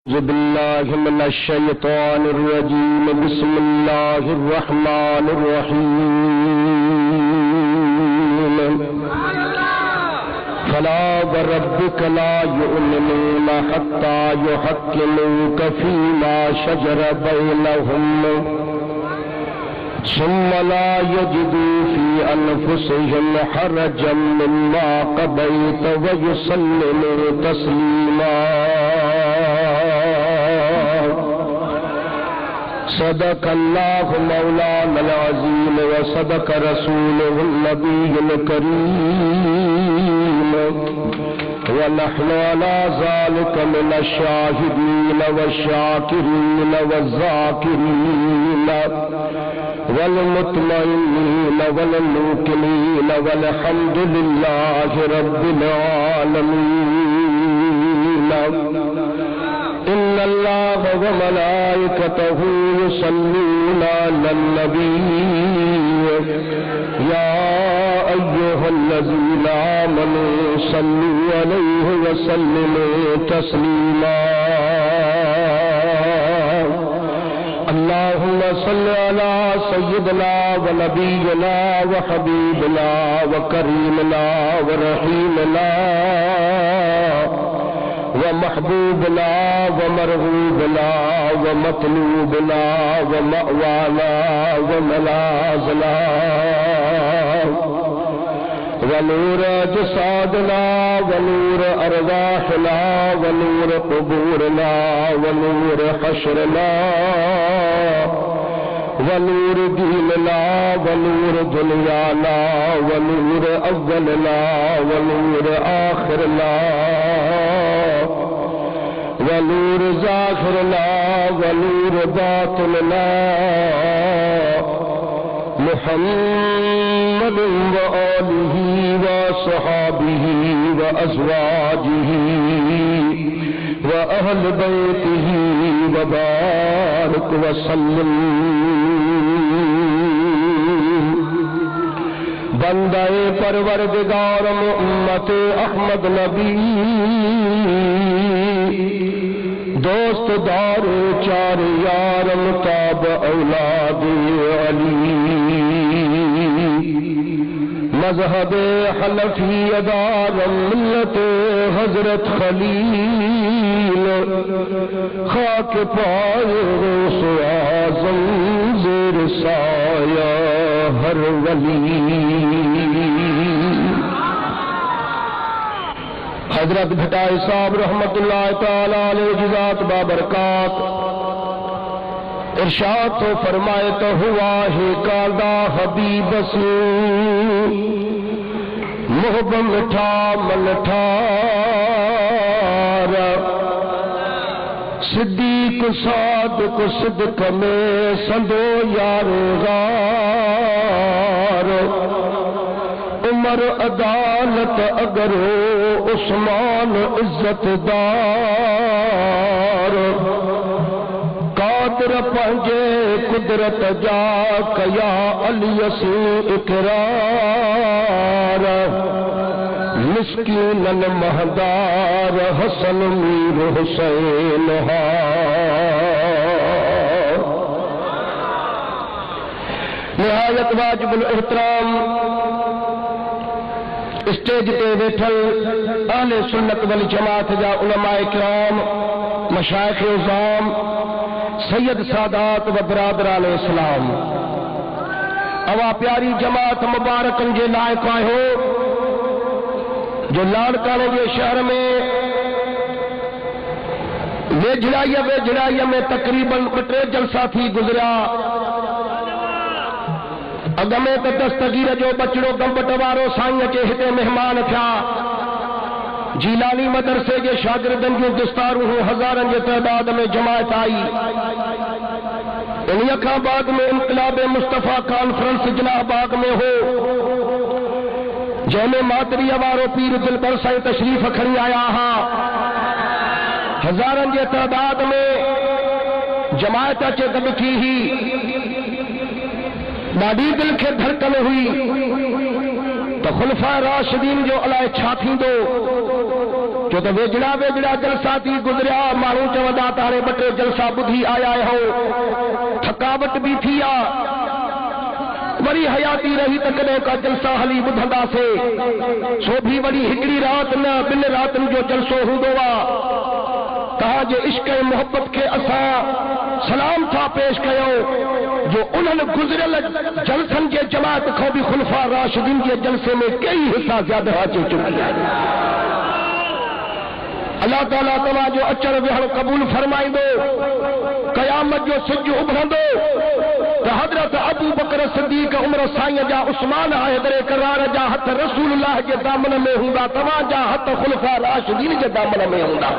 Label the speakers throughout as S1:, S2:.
S1: أعوذ بالله من الشيطان الرجيم بسم الله الرحمن الرحيم فلا وربك لا يؤمنون حتى يحكموك فيما شجر بينهم ثم لا يجدوا في أنفسهم حرجا مما قضيت ويسلموا تسليما صدق الله مولانا العظيم وصدق رسوله النبي الكريم ونحن على ذلك من الشاهدين والشاكرين والذاكرين والمطمئنين والموقنين والحمد لله رب العالمين إن الله وملائكته يصلون على النبي يا أيها الذين آمنوا صلوا عليه وسلموا تسليما اللهم صل على سيدنا ونبينا وحبيبنا وكريمنا ورحيمنا ومحبوبنا ومرغوبنا ومطلوبنا ومأوانا وملاذنا ونور جسادنا ونور أرواحنا ونور قبورنا ونور حشرنا ونور ديننا ونور دنيانا ونور أولنا ونور آخرنا ونور ظاهرنا ونور باطننا محمد وآله وصحابه وأزواجه وأهل بيته وبارك وسلم بندہ پروردگار امت احمد نبی دوست دار چار یار متاب اولاد علی مذہب حنفی دار ملت حضرت خلیل خاک پائے غوث اعظم زیر سایہ ہر ولی حضرت بھٹائی صاحب رحمت اللہ تعالی علیہ جزات بابرکات ارشاد تو فرمائے تو ہوا ہے کاندہ حبیب سے محب مٹھا ملٹھار صدیق صادق صدق میں سندو یار غار عمر عدالت اگر عثمان عزت دار قادر پنجے قدرت جا کیا علی سے اقرار مسکینن مہدار حسن میر حسین نہایت واجب الاحترام اسٹیج پہ بیٹھل اہل سنت والجماعت جا علماء کرام مشائخ عظام سید سادات و برادران اسلام اوا پیاری جماعت مبارکن جے لائق آئے جو لاڑکانے کے شہر میں ویجھڑائیہ میں تقریباً 2 جلسہ تھی گزریا اگمے تو دستگیر جو بچڑو گمبٹ وارو سائیں کے ہتے مہمان تھا جیلانی مدرسے کے شاگردن جو دستاروں ہزارن کے تعداد میں جماعت آئی انہی اکھاں باغ میں انقلاب مصطفیٰ کانفرنس جناح باغ میں ہو جہنے ماتری وارو پیر دل پر سائیں تشریف کھڑی آیا ہاں ہزارن کے تعداد میں جماعت اچے گڈ کی ہی ڈاڈی دل کے دھڑکن ہوئی تو خلفاء راشدین جو علائے چھا تھی دو جو تو ویجڑا جلسہ تھی گزریا مانو چوندا تارے بٹے جلسہ بدھی آیا ہو تھکاوٹ بھی تھی وری حیاتی رہی تکڑے کا جلسہ حلی بدھندا سے سو بھی وری ہکڑی رات نہ بن رات جو جلسو ہوندو وا کہا جو عشق محبت کے اسا سلام تھا پیش کیو جو انہوں گزرل جلسن کے جماعت کو بھی خلفاء راشدین کے جلسے میں کئی حصہ زیادہ حاصل چکی ہے اللہ تعالیٰ تمہاں جو اچر وہن قبول فرمائی دو قیامت جو سج ابھن دو تو حضرت ابو بکر صدیق عمر سائیں جا عثمان حیدر کرار جا ہتھ رسول اللہ کے دامن میں ہوندا تمہاں جا ہتھ خلفاء راشدین کے دامن میں ہوندا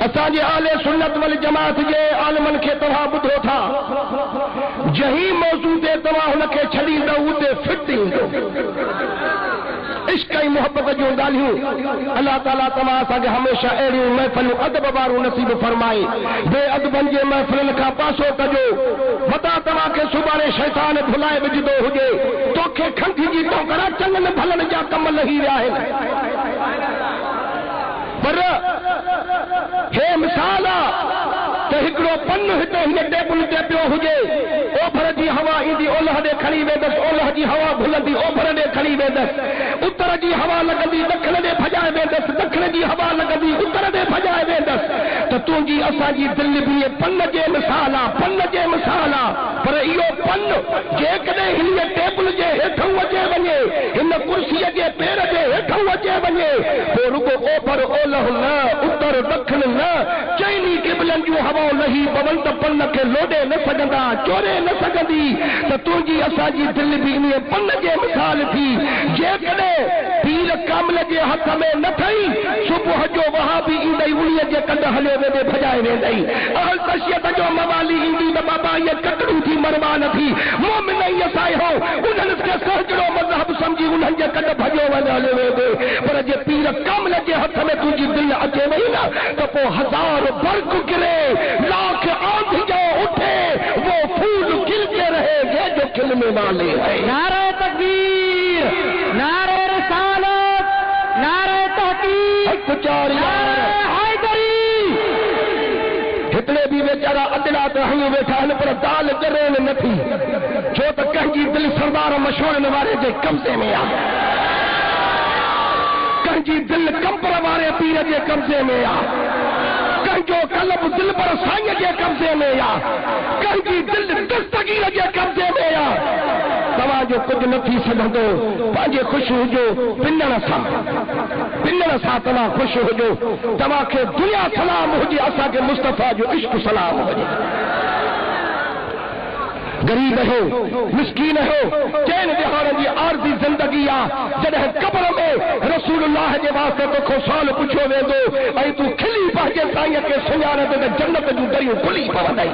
S1: اساں جے اہل سنت والجماعت جے عالمن کے تمہاں بدھو تھا جہی موضوع دے تمہاں ان کے چھڑی دو تے فٹی دو عشق ای محبت جو ڳالهيون اللہ تعالیٰ تمہاں اساں ہمیشہ اہڑیوں محفلوں ادب وارو نصیب فرمائے بے ادبن جے محفلن کا پاسو کجو متا تمہاں کے سبارے شیطان بھلائے وجدو ہوجے توکھے کھنٹی جی تو کرا چنگن بھلن جا کم لہی رہا ہے پر ہے مثال تو ہکڑو پن ہتے ہن ٹیبل تے پیو ہوجے اوبھر جی ہوا ایندی اولہ دے کھڑی ویندس اولہ جی ہوا بھلندی اوبھر دے کھڑی ویندس اتر جی ہوا لگندی دکھن دے بھجائے ویندس دکھن جی ہوا لگندی اتر دے بھجائے ویندس تو تونجی اساں جی دل بھی پن جے مثالا پر ایو پن جے کدے ہن ٹیبل جے ہٹھوں وجے ونجے ہن کرسی جے پیر جے ہٹھوں وجے ونجے تو رگو اوبھر اولہ نہ اتر دکھن نہ چینی قبلن جو ہوا نہیں پون تو پن کے لوڈے نہ سگندا چورے نہ سگندی تو تونجی اساں جی دل بھی پن جے مثال تھی جے کدے پیر کامل جے ہتھ میں نہ تھئی صبح جو وہاں بھی ایندئی انہی جے کنڈ ہلے وے بھجائے ویندئی اہل تشیت جو موالی ایندی تو بابا یہ ککڑو تھی مروا نہ تھی مومن نہیں اسائے ہو انہن کے سہجڑو مذہب سمجھی انہن جے کنڈ بھجو ہلے وے پر جے پیر کامل جے ہتھ میں تجھی دل اچے وئی نا تو پو ہزار برق گرے لاکھ آندھی جو اٹھے وہ پھول کھلتے رہے گے جو کھلنے والے ہیں
S2: نعرہ تکبیر نعرہ رسالت نعرہ تحقیق نعرہ حیدری
S1: اتنے بھی بیچارہ ادڑا تو ہم بیٹھا ہے پر دال کرے نہ تھی جو تو کہیں دل سردار مشہور نوارے جے قبضے میں آ کہیں دل کمپر والے پیر جے قبضے میں آ جو قلب دل پر سائیں جے قبضے میں یا کہیں دل دستگیر جے قبضے میں یا تمہاں جو کچھ نہ تھی سگندو پانجے خوش ہو جو پنن سا تمہاں خوش ہو جو تمہاں کے دنیا سلام ہو جی اسا کے مصطفیٰ جو عشق سلام ہو جی غریب ہو مسکین ہو چین دہاڑ جی عارضی زندگی آ جڑے قبر میں رسول اللہ جے واسطے تو کو سال پوچھو ویندو ائی تو کھلی پہجے سائیں کے سنجانے تے جنت جو دریوں کھلی پوندائی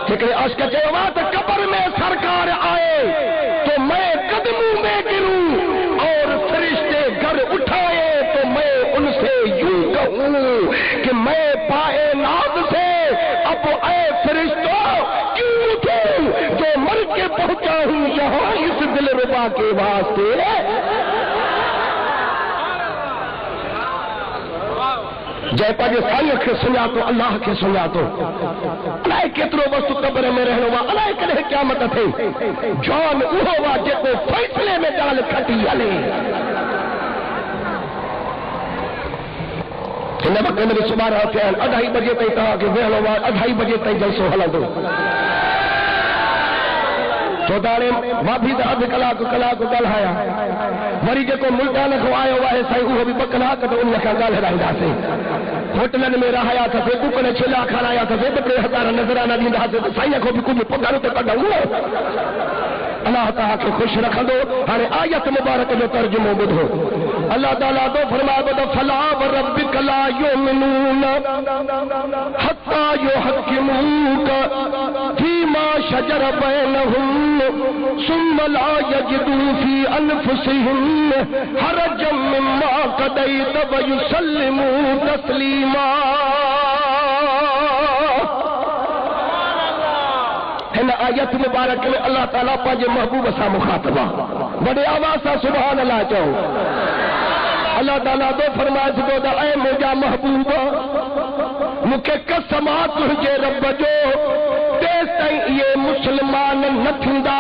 S1: ٹھیک ہے عاشق چے وات قبر میں سرکار آئے تو میں قدموں میں گروں اور فرشتے گھر اٹھائے تو میں ان سے یوں کہوں کہ میں پائے ناز سے اب اے فرشتوں کیوں اٹھوں جو مر کے پہنچا ہوں یہاں اس دل ربا کے واسطے جے پاجے سائیں کے سنیا تو اللہ کے سنیا تو الائے کترو وقت قبر میں رہنو وا الائے کدے قیامت تھے جان اوہو وا جے کو فیصلے میں ڈال کھٹی ہلے ہن وقت میرے سبارہ تھے 2:30 بجے تائیں کہا کہ وہلو وا 2:30 بجے تائیں جلسو ہلندو چوتاڑے بابی دا ادھ کلاک ڳالهایا وری جيڪو ملتان کان آيو آهي سائين اهو بي 2 کلاک تو ان کان ڳالهائينداسين ہوٹلن میں رهايا ته دڪن ڇلا کھارايا ته 2,000 نظرانہ ڏينداسين سائين کي بي ڪجهه پگار ته ڪڍو اللہ تعالیٰ کے خوش رکھندو ہانے آیت مبارک جو ترجمہ بدھو اللہ تعالیٰ تو فرمایا بدھو فلا وربک لا یؤمنون حتی یحکموک فیما شجر بینہم ثم لا یجدوا فی انفسہم حرجا مما قضیت ویسلموا تسلیما ان آیت مبارک میں اللہ تعالیٰ پانچے محبوب سا مخاطبہ بڑے آواز سا سبحان اللہ چاہو اللہ تعالیٰ تو فرمائے سکو دا اے مجھا محبوب مکہ قسمات تجھے رب جو تیس تائیں یہ مسلمان نہ تھندا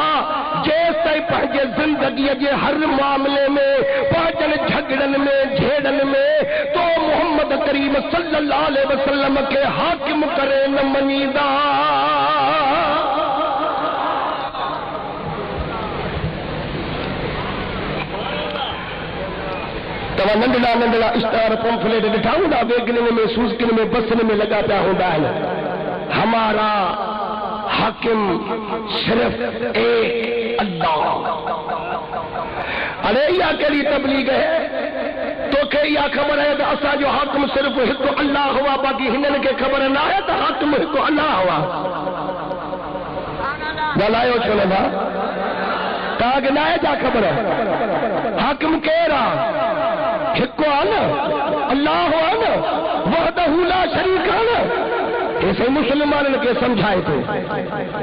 S1: جیس تائیں پہنچے زندگی جے ہر معاملے میں پاجن جھگڑن میں جھیڑن میں تو محمد کریم صلی اللہ علیہ وسلم کے حاکم کرے نہ منیدہ تو نندڑا نندڑا اشتہار پمفلیٹ دکھاؤں گا ویگنے میں محسوس کرنے میں بسنے میں لگا پیا ہوتا ہے ہمارا حاکم صرف ایک اللہ ارے یا کے لیے تبلیغ ہے تو کہ یا خبر ہے کہ اسا جو حاکم صرف ایک اللہ ہوا باقی ہنن کے خبر نہ ہے تو حاکم ایک اللہ ہوا گلائیو چھوڑے با کہا کہ نہ ہے جا خبر ہے حاکم کہہ رہا ہکو آنا اللہ آنا وحدہ لا شریک آنا ایسے مسلمان کے سمجھائے تھے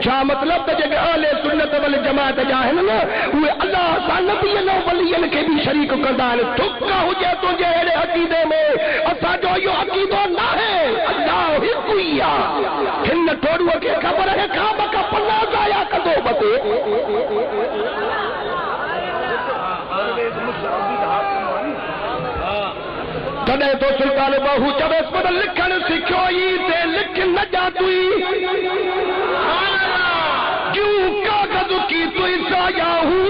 S1: کیا مطلب تھا کہ اہل سنت والجماعت جاہن نا وہ اللہ سا نبی نو ولیین کے بھی شریک کردان تھکا ہو جائے تو جہرے عقیدے میں اسا جو یہ عقیدہ نہ ہے اللہ ہی کوئی ہن توڑو کے خبر ہے کعبہ کا پناہ ضائع کدو بتے کدے تو سلطان بہو جب اس پر لکھن سکھوئی تے لکھ نہ جاتوئی کیوں کاغذ کی تو سایہ ہوں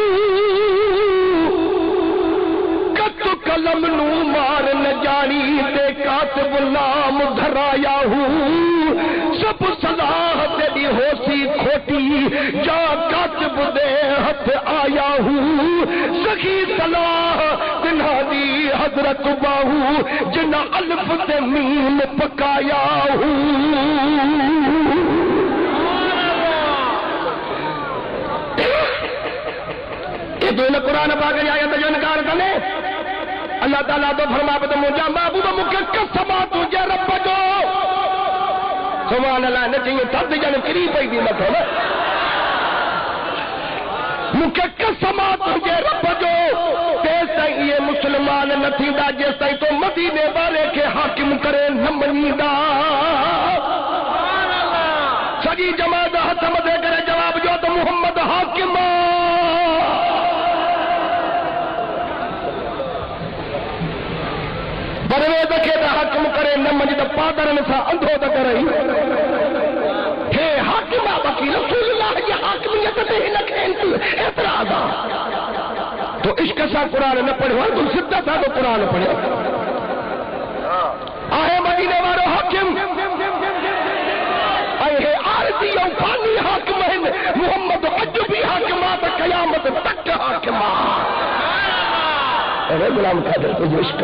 S1: کت قلم نو مار نہ جانی تے کاتب نام دھرایا ہوں سب صلاح تیری ہو سی کھوٹی جا کاتب دے ہتھ آیا ہوں سخی صلاح تنہا دی حضرت باہو جنہ الف تے میم پکایا ہوں یہ تو انہیں قرآن پاک آیا تو جو انکار کرنے اللہ تعالیٰ تو فرما پتا مجھا محبوب مکہ قسمہ تجھے رب جو سبحان اللہ نہ چاہیے تب جانے کری پئی دی مت ہو نا مکہ قسمہ تجھے رب جو تیس تائیں یہ مسلمان نہ تھیندا جیس تائیں تو مدینے والے کے حاکم کرے نہ منیدہ سجی جماعت ہاتھ مدے کرے جواب جو تو محمد حاکم بروید کے دا حاکم کرے نہ منیدہ پادرن سا اندھو دا کرئی ہے حاکمہ باقی رسول اللہ یہ حاکمیت دے لکھیں اعتراضا تو عشق سا قرآن نہ پڑھو تو سدھا سا تو قرآن پڑھو آئے مدینے والو حاکم آئے عارضی او فانی حاکم ہیں محمد عجبی حاکمات قیامت تک حاکمات اے غلام قادر تو عشق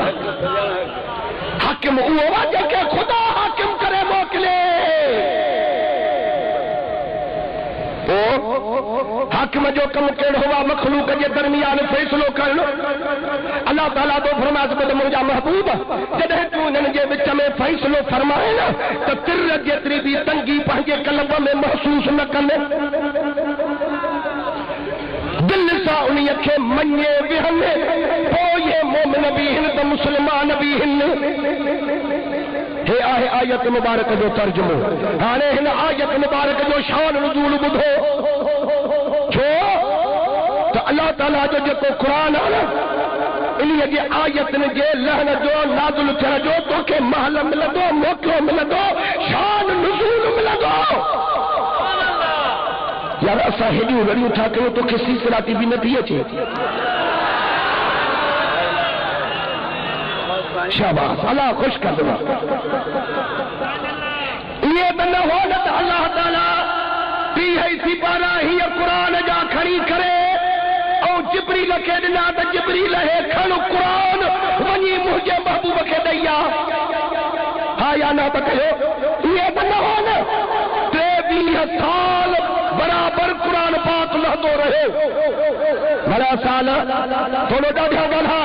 S1: حاکم ہوا وجہ کہ خدا حاکم کرے موکلے حاکم جو کم کیڑ ہوا مخلوق کے درمیان فیصلو کرن اللہ تعالیٰ تو فرمایا سکتا مجھا محبوب جدہ تو انہوں جے بچہ میں فیصلو فرمائے نا تو تر جتری بھی تنگی پہنجے قلب میں محسوس نہ کرنے دل سا انہی اکھے منye بہنے پوئے مومن بھی ہن تو مسلمان بھی ہن ہے آئے آیت مبارک جو ترجمو آنے ہن آیت مبارک جو شان نزول بدھو چھو تو اللہ تعالیٰ جو کو قرآن آنا انہی جے آیت نے جے لہن جو نازل تھر جو تو کہ محل مل دو موقع مل دو شان نزول مل دو یار اسا ہیڈیو گڑی اٹھا کے تو کسی صلاتی بھی نہ دیئے چھے شاباش اللہ خوش کر دو یہ بندہ ہونا اللہ تعالیٰ پی ہے اسی پارا ہی قرآن جا کھڑی کرے او جبریل کے دنا تا جبریل ہے کھڑو قرآن ونی مجھے محبوب کے دیا ہاں یا نہ بکہو یہ بندہ ہونا 23 سال برابر قرآن پاک لہدو رہے بڑا سال تھوڑو ڈاڑھا گل ہے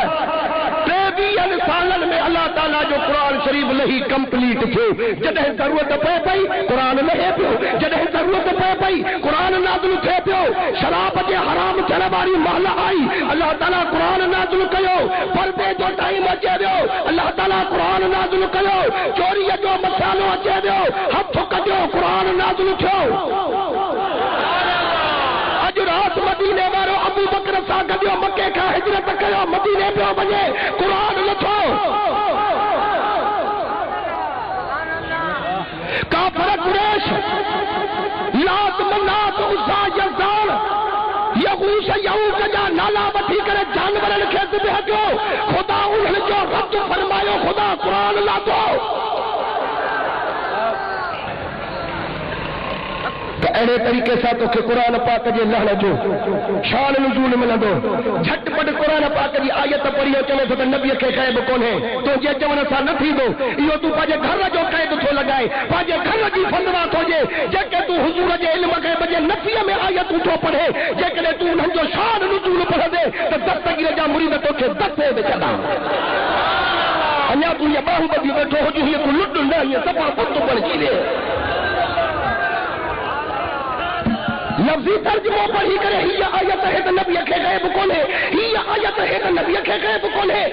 S1: 23 سالن میں اللہ تعالیٰ جو قرآن شریف لہی کمپلیٹ تھے جدہ ضرورت پہ پئی قرآن لہے پیو جدہ ضرورت پہ پئی قرآن نازل تھے پیو شراب کے حرام تھنے والی محلہ آئی اللہ تعالیٰ قرآن نازل کیو پردے جو ٹائم اچے دیو اللہ تعالیٰ قرآن نازل کیو چوری جو مسالو اچے دیو ہتھ کجو قرآن نازل تھو اج رات مدینے وارو ابو بکر سا گدیو مکے کا ہجرت کیو مدینے پہ وجے قرآن لٿو کافر قریش لات منات عزا یزدان یغوث یعوق جا نالا وٹھی کرے جانورن کي ذبح کيو خدا انهن جو رد فرمايو خدا قرآن لاٿو اڑے طریقے سے تو کہ قرآن پاک جے لہن جو شان نزول ملندو جھٹ پٹ قرآن پاک جی آیت پڑھی چلے تو نبی کے غیب کون ہے تو جے چون سا نہ تھی دو یہ تو پاجے گھر جو قید تھو لگائے پاجے گھر جی فندوا تو جے جے کہ تو حضور جے علم کے بجے نفی میں آیت تو پڑھے جے کہ تو ان جو شان نزول پڑھ دے تو دستگیر جا مرید تو کے دستے دے چلا انیا تو یہ باہو بدی بیٹھو ہو جو یہ کو لٹ نہ یہ سب خود تو پڑھ جی لے لفظی ترجمہ پڑھی کرے ہی آیت ہے تو نبی کے غیب کون ہے ہی آیت ہے تو نبی کے غیب کون ہے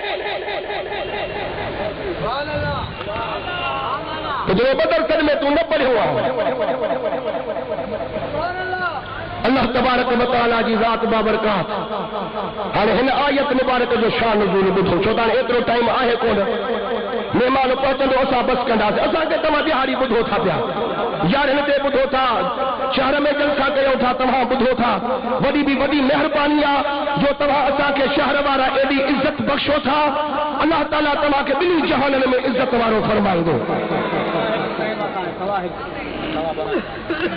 S1: تو جو بدر کر میں تو نہ پڑھے ہوا اللہ تبارک و تعالی جی ذات بابرکات ہن ہن آیت مبارک جو شان نزول بدھو چوتان ایترو ٹائم آہے کون مہمان پہنچندو اسا بس کندا سے اسا کے تما دیہاڑی بدھو تھا پیا یارن تے بدھو تھا شہر میں جلسہ کیو تھا تمہاں بدھو تھا وڈی بھی وڈی مہربانی جو تمہاں اسا کے شہر وارا ایڈی عزت بخشو تھا اللہ تعالی تمہاں کے بنی جہانن میں عزت وارو فرمائے دو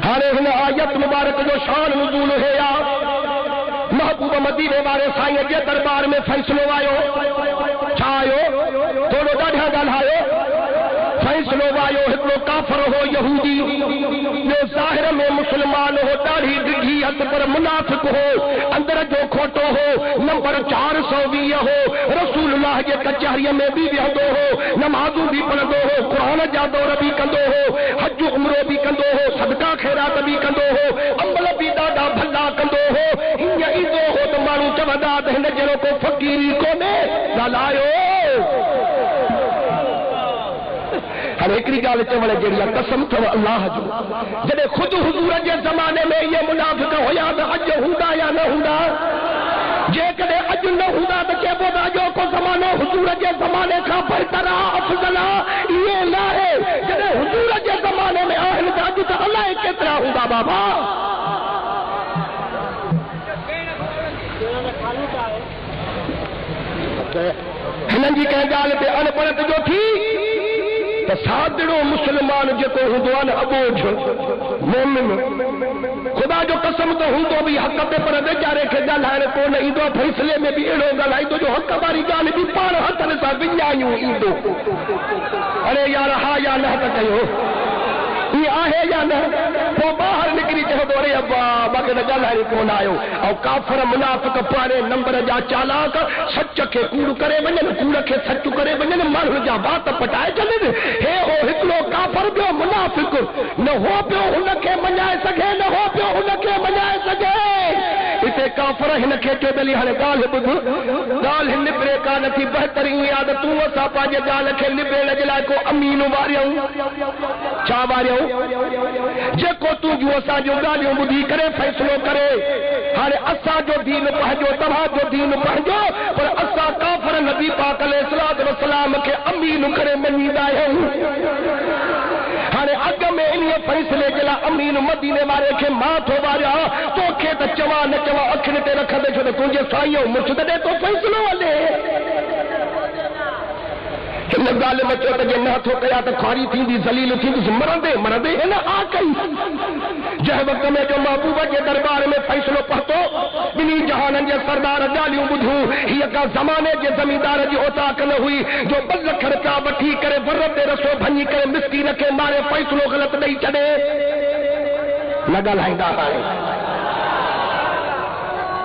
S1: ہر ہن آیت مبارک جو شان نزول ہے یا محبوب مدینے والے سائیں کے دربار میں فیصلو آیو چھایو تھوڑو ڈاڈھا ڳالهايو فیصلو آیو ہکڑو کافر ہو یہودی جو ظاہر میں مسلمان ہو داڑھی ڈگھی ہتھ پر منافق ہو اندر جو کھوٹو ہو نمبر 420 ہو رسول اللہ کے کچہری میں بھی وہندو ہو نمازوں بھی پڑھندو ہو قرآن جا دور بھی کندو ہو حج عمرو بھی کندو ہو صدقہ خیرات بھی کندو ہو عمل بھی ڈاڈا بھلا کندو ہو ہن ایندو ہو تو مانو چودا ہن جڑو کو فقیری کو نے ڳالهايو ہر ایکڑی گال چوڑے جڑی قسم تو اللہ جو جڑے خود حضور کے زمانے میں یہ منافق ہویا تو اج ہوندا یا نہ ہوندا جے کدے اج نہ ہوندا تو کہ بودا جو کو زمانہ حضور کے زمانے کا بہتر افضل یہ نہ ہے جڑے حضور کے زمانے میں اہل اج تو اللہ کتنا ہوندا بابا ہنن جی کہ گال تے ان پڑھ جو تھی سادڑو مسلمان جکو ہندو ان ابوج مومن خدا جو قسم تو ہندو بھی حق پہ پر بیچارے کے ڳالهائڻ کون ایندو فیصلے میں بھی اڑو ڳالهائندو جو حق واری ڳالهه بھی پان ہتھن سان وڃايو ایندو ارے یار ہا یا نہ تا کيو یہ آہے یا نہ تو باہر نکری چہو تو ارے ابا باقی نہ ڳالهائڻ کون آيو او کافر منافق پاڑے نمبر جا چالاک سچ کے کوڑ کرے ونن کوڑ کے سچ کرے ونن ماڻهن جا بات پٹائے چلن ہے او ہکلو کافر جو منافق نہ ہو پیو ان کے منائے سگے نہ ہو پیو ان کے منائے سگے اتے کافر ہن کے تے بلی ہن گال بدھ گال ہن نبرے کا نتھی بہترین یاد تو اسا پاجے گال کے نبے لجلا کو امین واریو چا واریو جے کو تو جو اسا جو گالیوں بدھی کرے فیصلو کرے ہر اسا جو دین پہجو تبا جو دین پہجو پر اسا کافر نبی پاک علیہ الصلوۃ والسلام کے امین کرے منیدا ہے ہر اگ میں انہی فیصلے جلا امین مدینے والے کے مات ہو واریا تو کے تے چوا نہ چوا اکھن تے رکھ دے چھو تجھے سائیو مرچ دے تو فیصلو والے ہن گال مچو تے نہ تھو کیا تے کھاری تھیندی ذلیل تھیندی مرندے ہے نا آ کئی جہ وقت میں جو محبوب کے دربار میں فیصلو پہتو بنی جہانن جے سردار گالیوں بدھو یہ کا زمانے جے زمیندار جی اوتاک نہ ہوئی جو بل خرچا وٹھی کرے ورد رسو بھنی کرے مسکین کے مارے فیصلو غلط نہیں چڑے نہ ڳالهائندا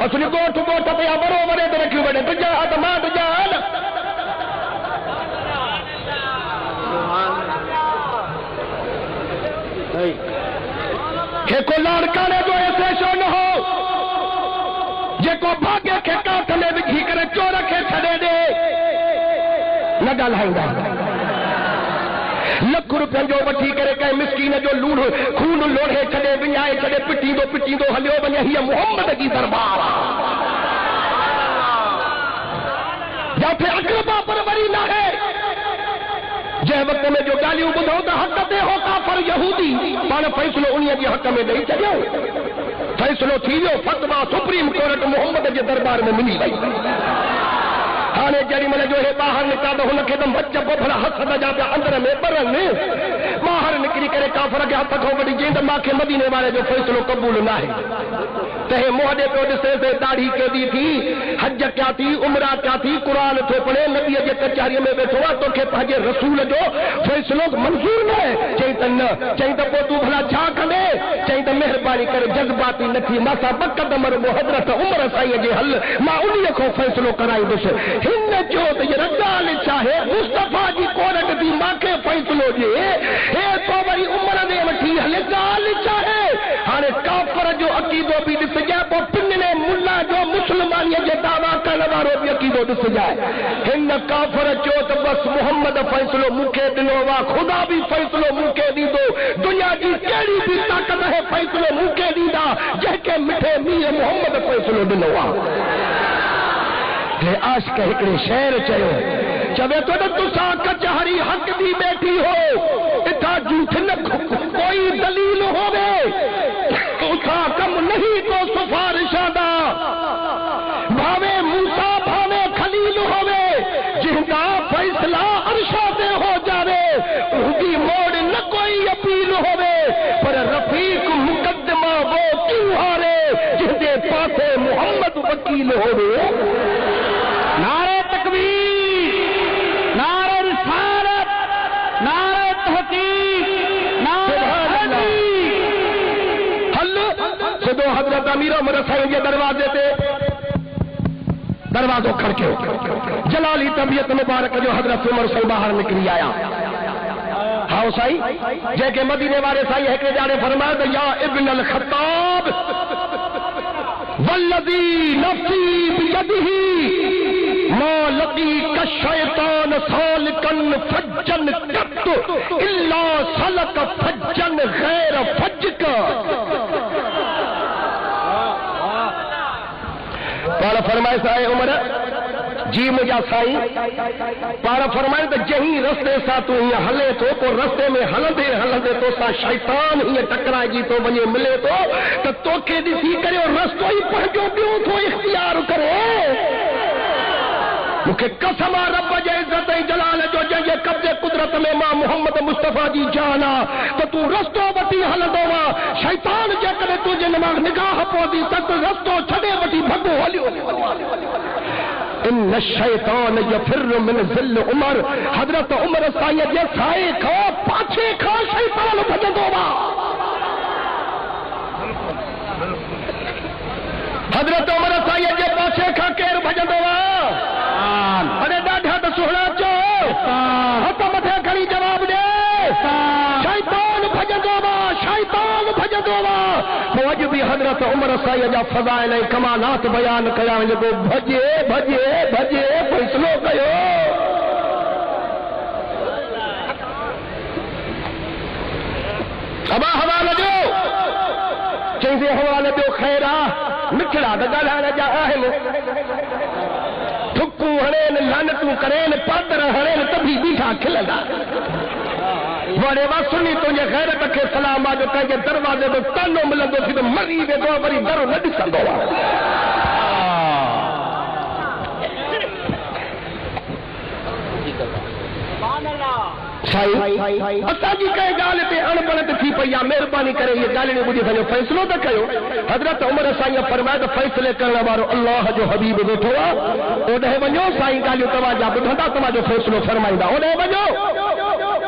S1: اصلی گوٹھ گوٹھ پہ برو برے تو رکھیو بڑے تجا تو ماں تجا کہ کو لاڑکانے جو ایسے شو نہ ہو جے کو بھاگے کے کاٹ میں بکھی کرے چور کے چھڑے دے نہ ڳالھائیں گا لکھ روپے جو وٹھی کرے کہیں مسکین جو لوڑ خون لوڑے چھڑے ونجائے چھڑے پٹی دو ہلیو بنے ہی محمد کی دربار یا پھر اقربا پروری نہ ہے جے وقت میں جو گالیوں بدھو تا حق تے ہو کافر یہودی پانے فیصلو انہی جی حق میں دئی چڑھو فیصلو تھی ویو فتوا سپریم کورٹ محمد کے دربار میں ملی وئی ہانے جڑی ملے جو ہے باہر نکلا تو ہن کے دم بچ بھڑا حسد جا پہ اندر میں برن باہر نکلی کرے کافر کے ہاتھ کھو بڑی جیند ماں کے مدینے والے جو فیصلو قبول نہ ہے تے موہدے پہ دسے سے داڑھی کے دی تھی حج کیا تھی عمرہ کیا تھی قرآن تھو پڑھے نبی جے کچہری میں بیٹھو تو کہ پاجے رسول جو فیصلو منظور نہ ہے چاہیے تو تو بھلا چھا کنے چاہیے تو مہربانی کرے جذباتی نتھی ماسا بقدم رو حضرت عمر سائیں جے حل ماں انہی کو فیصلو کرائی دس ہن جو تے رجال چاہے مصطفیٰ جی کورٹ دی ماں کے فیصلو جے اے تو وری عمر دے وٹھی ہل گال چاہے ہانے کافر جو عقیدو بھی دس جائے پو پننے ملا جو مسلمانی جے دعویٰ کرنے وارو بھی عقیدو دس جائے ہن کافر جو تو بس محمد فیصلو مکے دنو وا خدا بھی فیصلو مکے دی دو دنیا کی کیڑی بھی طاقت ہے فیصلو مکے دی دا جے کے مٹھے میر محمد فیصلو دنو وا لے عاشق ہکڑے شعر چیو چوے تو تساں کچہری حق دی بیٹھی ہو اتھا جھوٹ نہ کوئی دلیل ہوے اتھا کم نہیں تو سفارشاں دا بھاوے موسیٰ بھاوے خلیل ہوے جہدا فیصلہ عرشاں تے ہو جاوے اودی موڑ نہ کوئی اپیل ہوے پر رفیق مقدمہ وہ کیوں ہارے جہدے پاسے محمد وکیل ہوے نعرہ تکبیر نعرہ رسالت نعرہ تحقیق نعرہ حل صدو حضرت امیر عمر سائیں کے دروازے تے دروازوں کھڑکے جلالی طبیعت مبارک جو حضرت عمر سے باہر نکلی آیا ہاں سائی جے کے مدینے والے سائی ہے کہ جانے فرمایا تو یا ابن الخطاب والذی نفسی بیدہ ما لقیک الشیطان سالکن فجن قط الا سلک فجن غیر فجک پالا فرمائے سائے عمر جی مجھا سائی پالا فرمائے تو جہیں رستے سا تو ہی ہلے تو رستے میں ہلدے تو سا شیطان ہی ٹکرائے جی تو بنی ملے تو کے دسی کرے اور رستو ہی پہنچو بیوں تو اختیار کرے مکھے قسم رب جے عزت جلال جو جے قبضے قدرت میں ماں محمد مصطفیٰ جی جانا تو رستو وٹی ہلدو وا شیطان جے کرے تجھے نماغ نگاہ پودی تک رستو چھڑے وٹی بھگو ہلیو ان الشیطان یفر من ذل عمر حضرت عمر سائیں جے سائے کھا پاچھے کھا شیطان بھجدو وا حضرت عمر سائیں جے پاچھے کھا کیر بھجدو وا ارے ڈاڈھا تو سہنا چو ہاتھ متھے کھڑی جواب دے شیطان بھجدو وا شیطان بھجدو وا فوج بھی حضرت عمر سائیں جا فضائل کمالات بیان کیا جو بھجے فیصلو کیو ابا حوالہ جو چیزیں حوالہ جو خیرہ مٹھڑا دگل ہے جا اہل تھکو ہڑین لانتو کرین پادر ہڑین تبھی بیٹھا کھلدا بڑے وا سنی تجھے غیرت کے سلام آجو کہیں دروازے تو تانو ملندو سی تو مری وے دو وری درو نہ ڈسندو اساں جی کہیں گال تے اڑبڑت تھی پیا مہربانی کرے یہ گال نے مجھے سنو فیصلو تو کیو حضرت عمر سائیں فرمایا تو فیصلے کرنے والو اللہ جو حبیب بیٹھو اوڈے ونجو سائیں گالیو تواجا ٻدھندا تواجو فیصلو فرمائندا اوڈے ونجو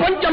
S1: 5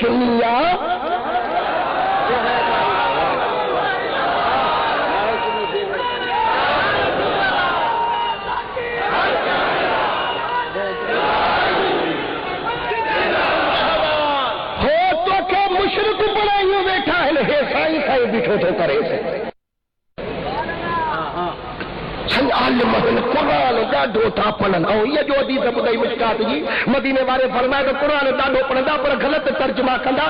S1: سنیا ہو تو کہ مشرک بنائیوں بیٹھا ہے ہے سائی سائی بٹھو تو کرے سے عالم قرآن ڈاڈو تھا پڑھن اور یہ جو حدیث ٻڌائی مشکات جی مدینے والے فرمایا تو قرآن ڈاڈو پڑھندا پر غلط ترجمہ کندا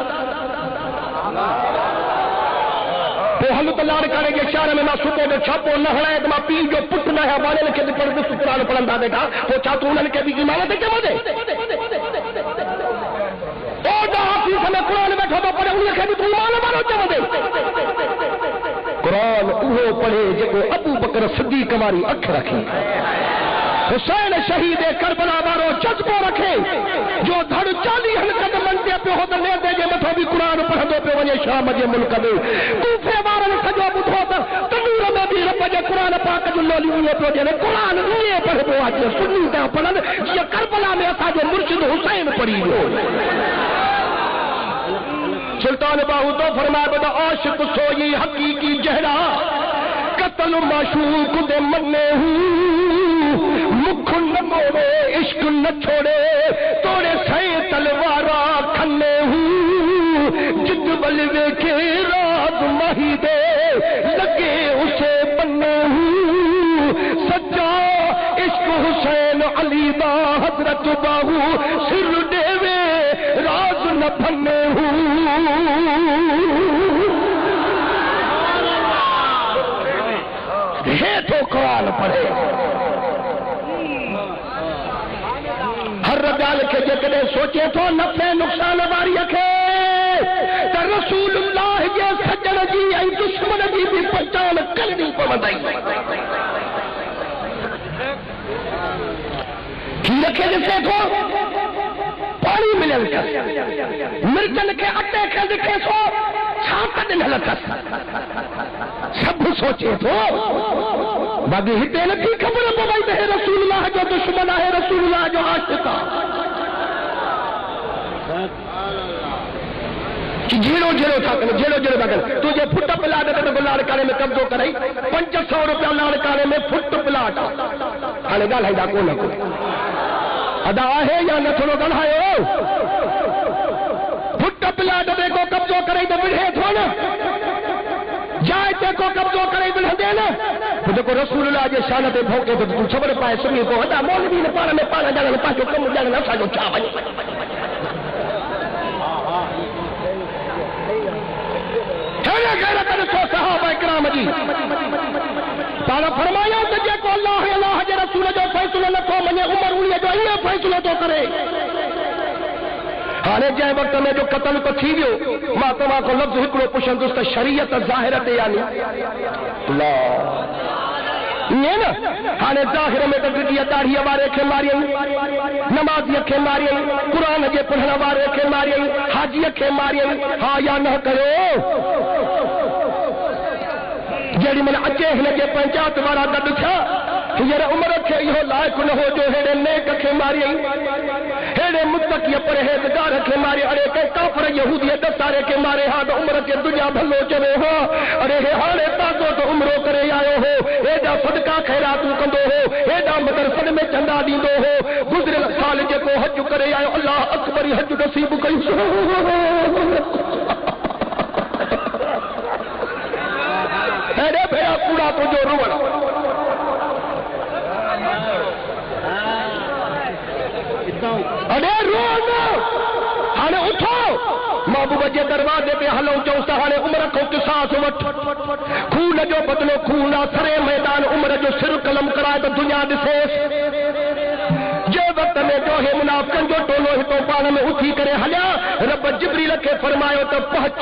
S1: وہ حل تلار کرے گے شہر میں نہ صبح جو چھپو نہ ہڑائے تو پی جو پٹ نہ ہے والے کے پڑھ کے قرآن پڑھندا بیٹا وہ چا تو انہن کے بھی ایمان تے کیوں دے او دا حافظ میں قرآن بیٹھا تو پڑھے انہن کے بھی تو ایمان مانو چا دے قرآن اوہ پڑھے جکو ابو بکر صدیق واری اکھ رکھے حسین شہید کربلا وارو جذبو رکھے جو دھڑ 40 قدمن تے پہ ہو تے دے جے مٿو بھی قرآن پڑھندو پہ ونے شام جے ملک دے کوفے وارن سجو ٻڌو ته تنور میں بھی رب جے قرآن پاک جو لولی ہوئے پہ جے قرآن نہیں پڑھبو اج سنی تے پڑھن یہ کربلا میں اسا جو مرشد حسین پڑھی ہو سلطان باہو تو فرمایا بدا عاشق سوئی حقیقی جہرا قتل معشوق دے منے ہوں مکھ نہ موڑے عشق نہ چھوڑے توڑے سائیں تلوارا کھنے ہوں جد بل ویکھے راز ماہی دے لگے اسے بننے ہوں سچا عشق حسین علی دا حضرت باہو سر ڈیوے راز نہ پھنے ہوں ہے تو قرآن پڑھے ہر رجال کے جتنے سوچے تو نفع نقصان واری رکھے تو رسول اللہ یہ سجن جی ای دشمن جی بھی پہچان کرنی پوندائی کی رکھے جسے کو پانی ملن کر مرچن کے اٹے کے دکھے سو چھاتا دن ہلکس سب سوچے تو باقی ہٹے لگی خبر پوائی ہے رسول اللہ جو دشمن ہے رسول اللہ جو عاشق جھیڑو جھیڑو تھا جھیڑو جھیڑو بغل تجھے فٹ پلاٹ تو لاڑ کانے میں قبضو کرائی 500 روپیہ لاڑ کانے میں فٹ پلاٹ ہانے گال ہے کو نہ کو ادا ہے یا نہ تھوڑو گل ہے فٹ پلاٹ دے کو قبضو کرائی تو بڑھے تھوڑا جائے تے کو قبضو کرائی بڑھے دے نا تو دیکھو رسول اللہ جے شانت بھوکے تو خبر پائے سنی کو ہدا مولوی نے پانا میں پانا جانا میں پاچو کم جانا نہ ساجو چاہ بنی صحابہ کرام جی پانا فرمایا تو جے کو اللہ جے رسول جو فیصلہ نہ کو منے عمر انہی جو یہ فیصلہ تو کرے ہانے جائے وقت میں جو قتل کو تھی دیو ماں تمہاں کو لفظ حکرو پوشن دوست شریعت ظاہرت یعنی اللہ یہ نا ہانے ظاہر میں تو گدیا داڑھی وارے کے ماری نمازی کے ماری قرآن جے پڑھنا وارے کے ماری حاجی کے ماری ہاں یا نہ کرو جیڑی من اچے ہنے کے پنچات وارا گڈ تھا یہ عمر کے یہ لائق نہ ہو جو ہڑے نیک کے ماری ہڑے متقی پرہیزگار کے ماری ارے کہ کافر یہودی دسارے کے مارے ہاں تو عمر کے دنیا بھلو چوے ہاں ارے ہاڑے تاسو تو عمرو کرے آئے ہو ایڈا صدقہ خیرات کندو ہو ایڈا مدرسے میں چندہ دیندو ہو گزرے سال جے کو حج کرے آئے اللہ اکبر حج نصیب کئی ارے بھیا کوڑا تو جو روڑا ارے رونا ہانے اٹھو محبوب جے دروازے پہ ہلو چوسا ہانے عمر کو قصاص وٹ خون جو بدلو خون سرے میدان عمر جو سر قلم کرائے تو دنیا دسیس جو وقت میں جو ہے منافقن جو ٹولو ہی تو پانا میں اٹھی کرے ہلیا رب جبریل کے فرمایو تو پہنچ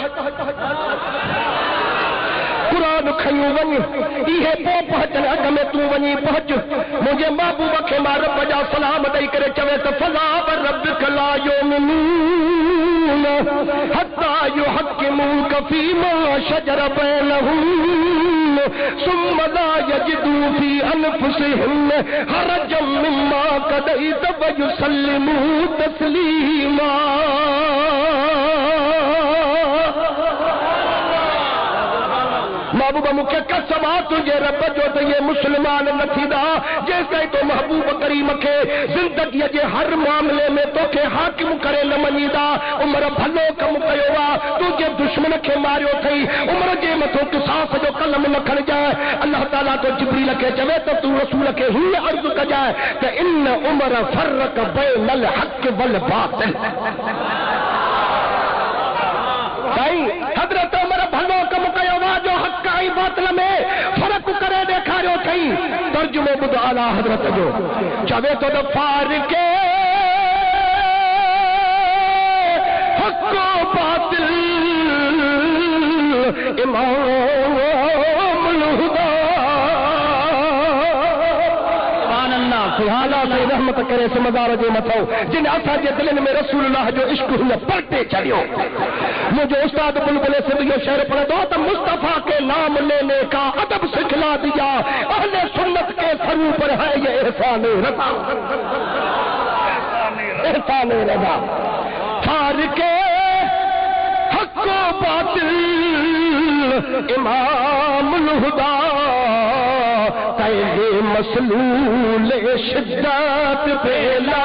S1: قرآن کھیوں ونی یہ پو پہنچن اگ میں تو ونی پہنچ مجھے محبوب کے مار رب جا سلام دئی کرے چوے تو فلا وربک لا یؤمنون حتی یحکموک فیما شجر بینہم ثم لا يجدوا في أنفسهم حرجا مما قضيت ويسلموا تسليما. محبوب مکھے قسم تجھے رب جو تے یہ مسلمان نتھی دا جیسے تو محبوب کریم کے زندگی جے ہر معاملے میں تو کے حاکم کرے نہ منیدا عمر بھلو کم کیو وا تجھے دشمن کے مارو تھئی عمر جے متو قصاص جو قلم نہ کھڑ جائے اللہ تعالی تو جبریل کے چوے تو رسول کے ہی عرض کر جائے کہ ان عمر فرق بین الحق والباطل. حضرت عمر بھلو کم کیو وا جو حق ای باطل میں فرق کرے دیکھاریو تھئی. ترجمے بدھ اعلی حضرت جو چوے تو فارق حق و باطل امام الہدا. سبحان اللہ سے رحمت کرے سے مزار جو متو جن اسا جے دلن میں رسول اللہ جو عشق ہن پڑھتے چڑھیو. مجھے استاد بلبل سے یہ شعر پڑھ دو تو مصطفیٰ کے نام لینے کا ادب سکھلا دیا. اہل سنت کے سرو پر ہے یہ احسان رضا. احسان رضا فارق حق و باطل امام الہدا. مسلول شدت پہلا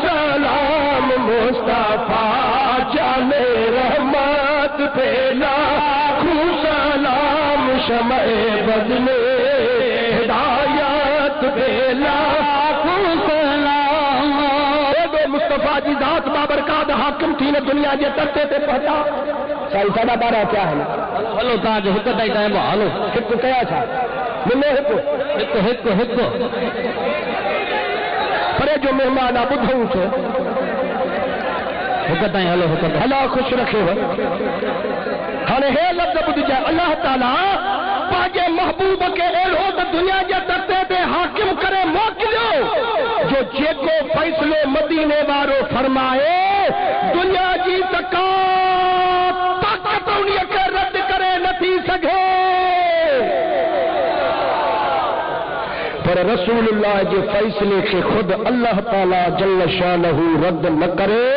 S1: سلام مصطفیٰ جان رحمت پہلا سلام شمع بدل ہدایت پہلا سلام. مصطفیٰ جی ذات بابرکات حاکم تھی نہ دنیا جے ترتے تے پہتا. سائی ساڈا بارہ کیا ہے ہلو تاج ہک تائی ٹائم ہلو ہک کیا چھا ملے ہک پرے جو مہمان آ بدھوں چھو ہک تائی ہلو ہک بھلا خوش رکھے ہو. ہانے ہے لفظ بدھ جائے اللہ تعالیٰ پاجے محبوب کے اہلو تو دنیا جے ترتے تے حاکم کرے موکلیو جو جے کو فیصلے مدینے وارو فرمائے دنیا جی زکات طاقت انہی کے رد کرے نتی سگے. پر رسول اللہ جو فیصلے کے خود اللہ تعالی جل شانہ رد نہ کرے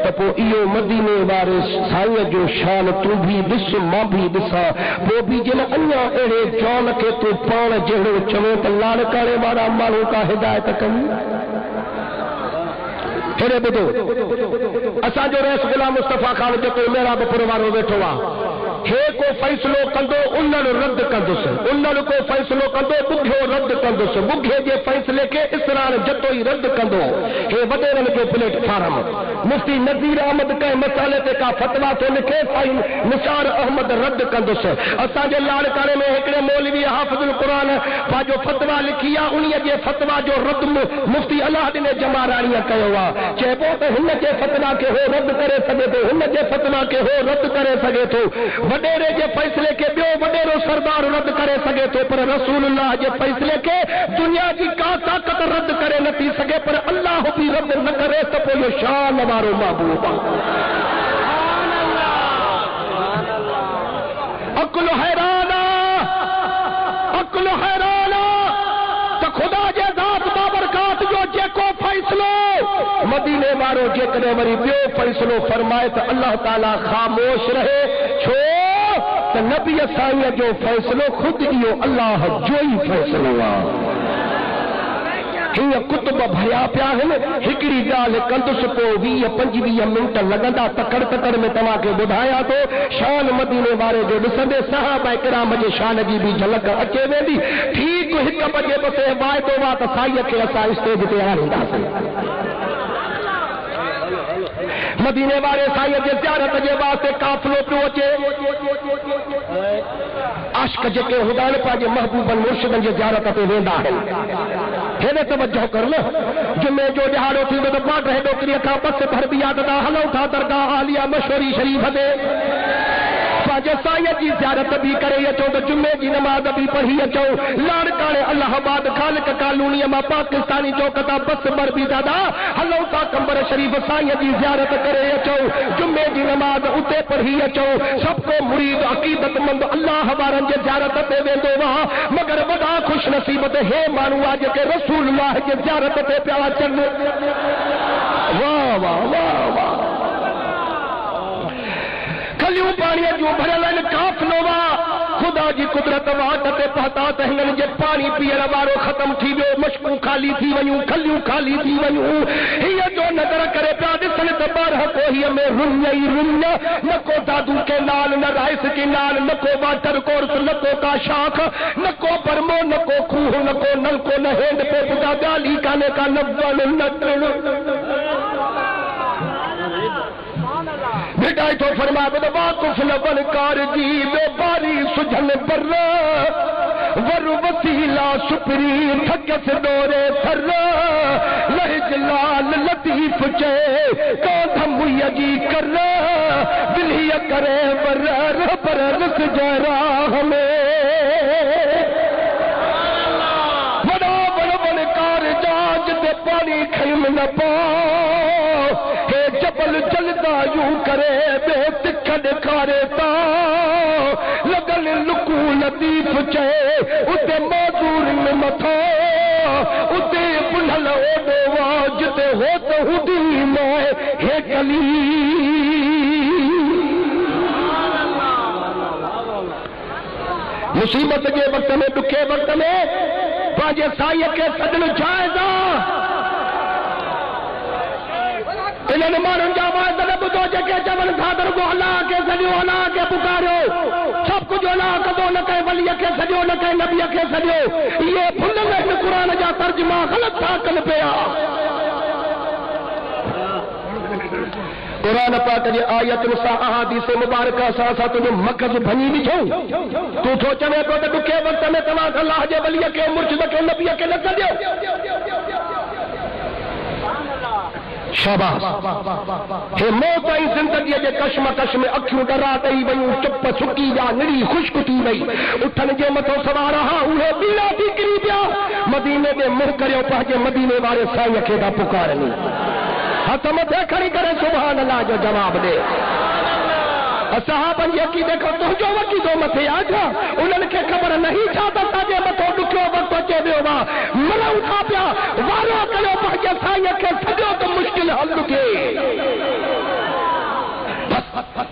S1: تو پو ایو مدینے وارے سائیں جو شان تو بھی دس ماں بھی دسا وہ بھی جن انیا اڑے جان کے تو پان جہڑو چوے تو لاڑ کارے وارا مانو کا ہدایت کمی. تھوڑے بدو اسا جو رئیس غلام مصطفیٰ خان جو کوئی میرا بپر وارو بیٹھو وا ہے کو فیصلو کندو انن رد کندس انن کو فیصلو کندو بگھو رد کندس بگھے جے فیصلے کے اسرار جتو ہی رد کندو ہے وڈیرن کے پلیٹ فارم. مفتی نذیر احمد کے مسالے تے کا فتوا تو لکھے سائیں نثار احمد رد کندس. اسا جے لاڑ کارے میں ایکڑے مولوی حافظ القرآن پا جو فتوا لکھیا انہی جے فتوا جو رد مفتی الہدین جمارانی کیو وا چیبو تو ہن جے فتوا کے ہو رد کرے سگے تو ہن جے فتوا کے ہو رد کرے سگے تو وڈیرے جے فیصلے کے بیو وڈیرو سردار رد کرے سگے تو پر رسول اللہ جے فیصلے کے دنیا کی کا طاقت رد کرے نتی سگے پر اللہ بھی رد نہ کرے تو پو شان وارو محبوب. عقل حیرانا عقل حیرانا تو خدا جے ذات بابرکات جو جے کو فیصلو مدینے وارو جے کرے وری بیو فیصلو فرمائے تو اللہ تعالی خاموش رہے چھو تو نبی سائیں جو فیصلو خود ایو اللہ جو ہی فیصلو وا. ہی کتب بھریا پیا ہے ہکڑی گال کندس کو 20-25 منٹ لگندا تکڑ تکڑ میں تما کے بدھایا تو شان مدینے وارے جو ڈسندے صحابہ کرام جے شان جی بھی جھلک اچے ویندی. ٹھیک 1 بجے بسے وائدو وا تو سائیں کے اسا اسٹیج تے آنداسیں. مدینے والے سائیں جے زیارت جے واسطے قافلو پہ اچے عشق جے ہدان پاجے محبوب مرشدن جے زیارت پہ ویندا ہے. ہنے توجہ کر لو جمعے جو ڈہاڑو تھی تو پاٹ رہے ڈوکری کا بس بھر بھی یاد دا ہلو تھا درگاہ عالیہ مشوری شریف دے پانچ سائیں جی زیارت بھی کرے اچو تو جمعے کی نماز بھی پڑھی اچو لاڑکانے اللہ آباد خالق کالونی ما پاکستانی چوکتا بس بر بھی دادا ہلو تا کمبر شریف سائیں جی زیارت کرے اچو جمعے کی نماز اتے پڑھی اچو سب کو مرید عقیدت مند اللہ وارن جے زیارت تے ویندو وا مگر وڈا خوش نصیبت ہے مانو اج کے رسول اللہ جے زیارت تے پیا چل واہ واہ واہ واہ کلیوں پانی جو بھرل قافلو وا خدا جی قدرت واٹ تے پتا تہنن جے پانی پیڑ وارو ختم تھی ویو مشکو خالی تھی ونیو کھلیوں خالی تھی ونیو ہی جو نظر کرے پیا دسن تے بارہ کو ہی میں رنئی رن نہ کو دادو کے نال نہ رائس کے نال نہ کو واٹر کورس نہ کو کا شاخ نہ کو برمو نہ کو کوہ نہ کو نل کو نہ ہینڈ پہ بدا گالی کانے کا نبل نٹن بھٹائی تو فرما بے واقف لبن کار جی بے باری سجھن بر ور وسیلہ سپری تھکس دورے سر لہج لال لطیف چے تو دھموی جی کر دلی کرے بر ربر رس جرا ہمیں بڑا بڑا بڑا کار جاج دے پانی خیم نہ پا جبل جلدا یوں کرے بے تکھڑ کھارے تا لگن لکو لطیف چے اتے معذور میں متھا اتے بنھل اوڈو واج تے ہو تو ہدی میں ہے کلی مصیبت کے وقت میں دکھے وقت میں پانچے سائیں کے سجن جائزہ انہوں نے مارن جا آواز دے بدو جے کے جبل تھادر کو اللہ کے سجو اللہ کے پکارو سب کچھ اللہ کا دو نہ کہے ولی کے سجو نہ کہے نبی کے سجو یہ بھول گئے قرآن جا ترجمہ غلط تھا کل پیا قرآن پاک جی آیت نسا احادیث مبارکہ ساسا تجھے مکز بھنی بھی چھو تو سوچنے کو تو دکھے وقت میں تمام اللہ جے ولی کے مرشد کے نبی کے نہ سجو شاباش ہے موت آئی زندگی جے کشمکش میں اکھیوں ڈرات آئی ویوں چپ چھکی جا نڑی خشک تھی وئی اٹھن جے متو سوار رہا انہیں بیلا تھی کری پیا مدینے دے منہ کریو پہنچے مدینے والے سائیں کے دا پکارنی ہاتھ متھے کھڑی کرے سبحان اللہ جو جواب دے صحابہ یہ کی دیکھو تو جو وقی دو متھے آجا انہوں کے خبر نہیں چاہتا تھا جے متو دکھو وقت چے دیو وا ملا اٹھا پیا وارو کریو پہنچے سائیں کے سجو تو مشکل حل کے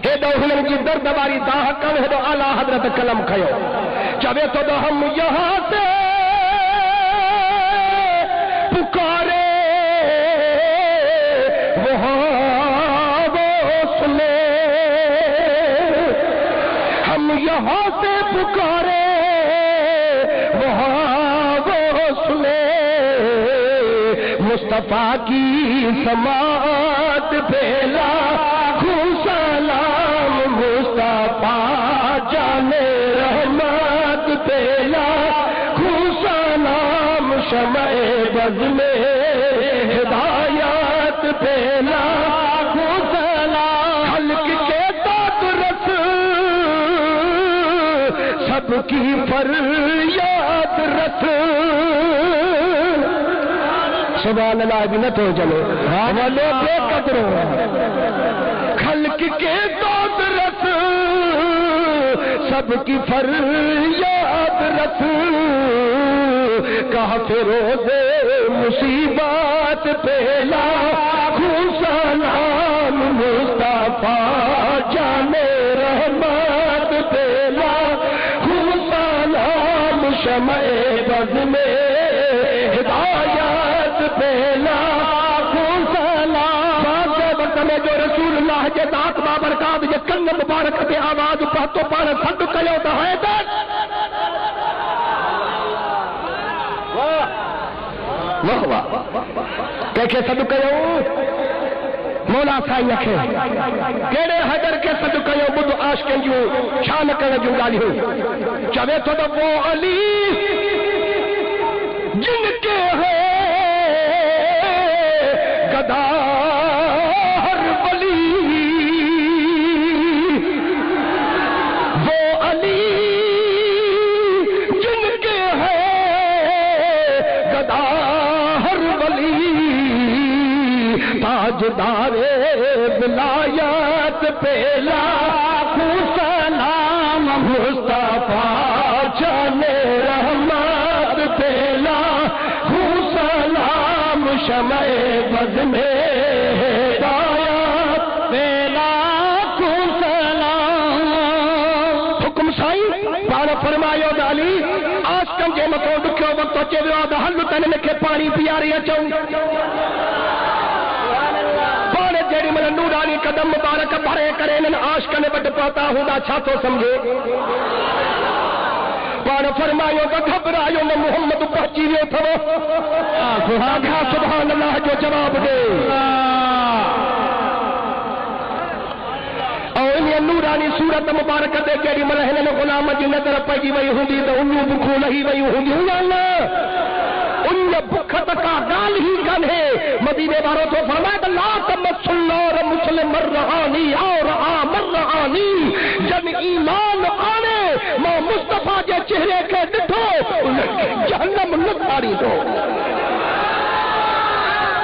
S1: اے دو ہنن کی درد باری داہ کم ہے دو اعلیٰ حضرت کلم کھیو چوے تو دو ہم یہاں سے پکارے یہاں سے پکارے وہاں وہ سنے مصطفیٰ کی سماعت پھیلا خون سلام مصطفیٰ جانے رحمت پھیلا خون سلام شمع بز میں ہدایت پھیلا خون سلام خلق کے داد رس سب کی فریاد رس سبحان اللہ بھی نہ تو چلو والے بے قدرو خلق کے داد رس سب کی فریاد رس کافروں سے مصیبت پھیلا خون سلام مصطفیٰ جانے رحمت پھیلا شمع بز میں ہدایت پھیلا خون سلام باقی وقت میں جو رسول اللہ جے دات بابرکات جے کن مبارک تے آواز پہتو پانا سد کلیو تا ہے دن واہ واہ کہے سد کلیو مولا سائیں کھے کیڑے حجر کے صدقے بدھ عاشقیں جو شان کرنے جو گالی ہو چوے تو وہ علی جن کے ہے گدا ہر ولی تاجدارے ولایت پہ لاکھوں سلام مصطفیٰ جانے رحمت پہ لاکھوں سلام شمع بز میں ہدایت پہ لاکھوں سلام حکم سائیں پانا فرمایو ڈالی آسکن جے مکو دکھو وقت اچے ویو دا حل تن لکھے پانی پیاری اچھو پانے جیڑی من نورانی قدم مبارک بھرے کرے نن آسکن بٹ پاتا ہوں دا چھاتو سمجھے پانا فرمایو دا گھبرایو میں محمد پہنچی ویو تھو سبحان اللہ جو جواب دے نورانی صورت مبارک دے جیڑی ملہن غلام جی نظر پئی وئی ہوندی تے انہوں بکھو لہی وئی ہوندی ان بکھ تکا گال ہی گن ہے مدینے بارو تو فرمایا لا تمس النار مسلم مرہانی اور مرہانی جب ایمان آنے ماں مصطفیٰ جے چہرے کے ڈٹھو جہنم نہ ساڑی دو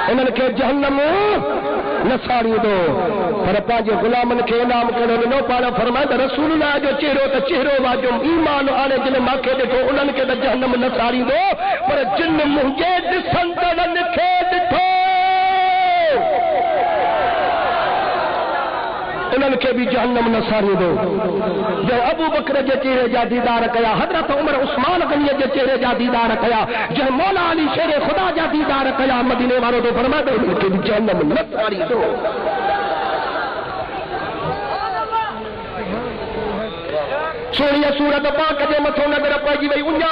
S1: انہوں کے جہنم نہ ساڑی دو پر پانچے غلامن کے انعام کرو نو پانا فرمایا رسول اللہ جو چہرو تو چہرو واجو ایمان آنے جن ماں کے ڈٹھو انہوں کے جہنم نہ ساڑی دو پر جن مجھے دسندن کے ڈٹھو انہوں کے بھی جہنم نہ ساری دو جو ابو بکر جے چہرے جا دیدار کیا حضرت عمر عثمان غنی جے چہرے جا دیدار کیا جو مولا علی شیر خدا جا دیدار کیا مدینے والوں تو فرما دو انہوں کے بھی جہنم نہ ساری دو سونی سورت پاک جے متھو نظر پئی وئی انجا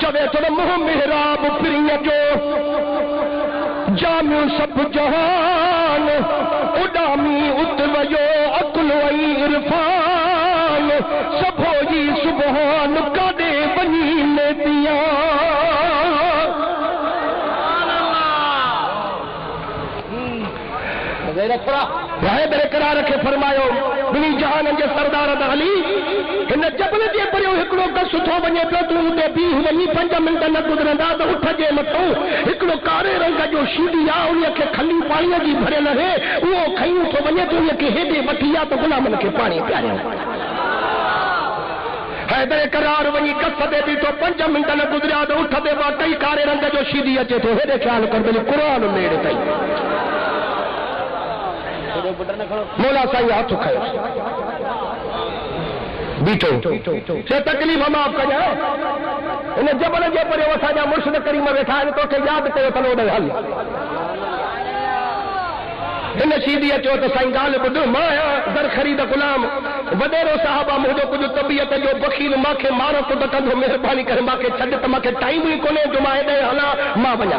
S1: چوے تو منہ محراب پرین جو جامع سب جہان اڈامی اتویو عقل و عرفان سب ہوئی سبحان کاڈے بنی لیتیاں رہے برقرار رکھے فرمایو بنی جہان جے سردار علی ان جبل جے پریو ہکڑو کا سٹھو بنے پیا تو تے بی ونی 5 منٹ نہ گزرندا تو اٹھ جے متو ہکڑو کارے رنگ جو شیڈی آ ان کے کھلی پانی جی بھرے رہے وہ کھیو تو بنے تو کے ہیڈے وٹیا تو غلامن کے پانی پیارے حیدر قرار ونی کس دے دی تو 5 منٹ نہ گزریا تو اٹھ دے با کئی کارے رنگ جو شیڈی اچے تو ہیڈے خیال کر دے قرآن میرے تئی مولا سائی ہاتھ کھائے بیٹھو سے تکلیف ہم آپ کا جائے انہیں جبل جے پر وسا جا مرشد کریم بیٹھا ہے تو کہ یاد کرو تلو دے حل ان شیدی اچو تو سائیں گال بدھ مایا در خرید غلام ودیرو صحابہ مجھو کچھ طبیعت جو بخیل ماں کے مارو تو کندھو مہربانی کرے ماں کے چھڈ تو ماں کے ٹائم ہی کونے جو ماں دے ہلا ماں بنا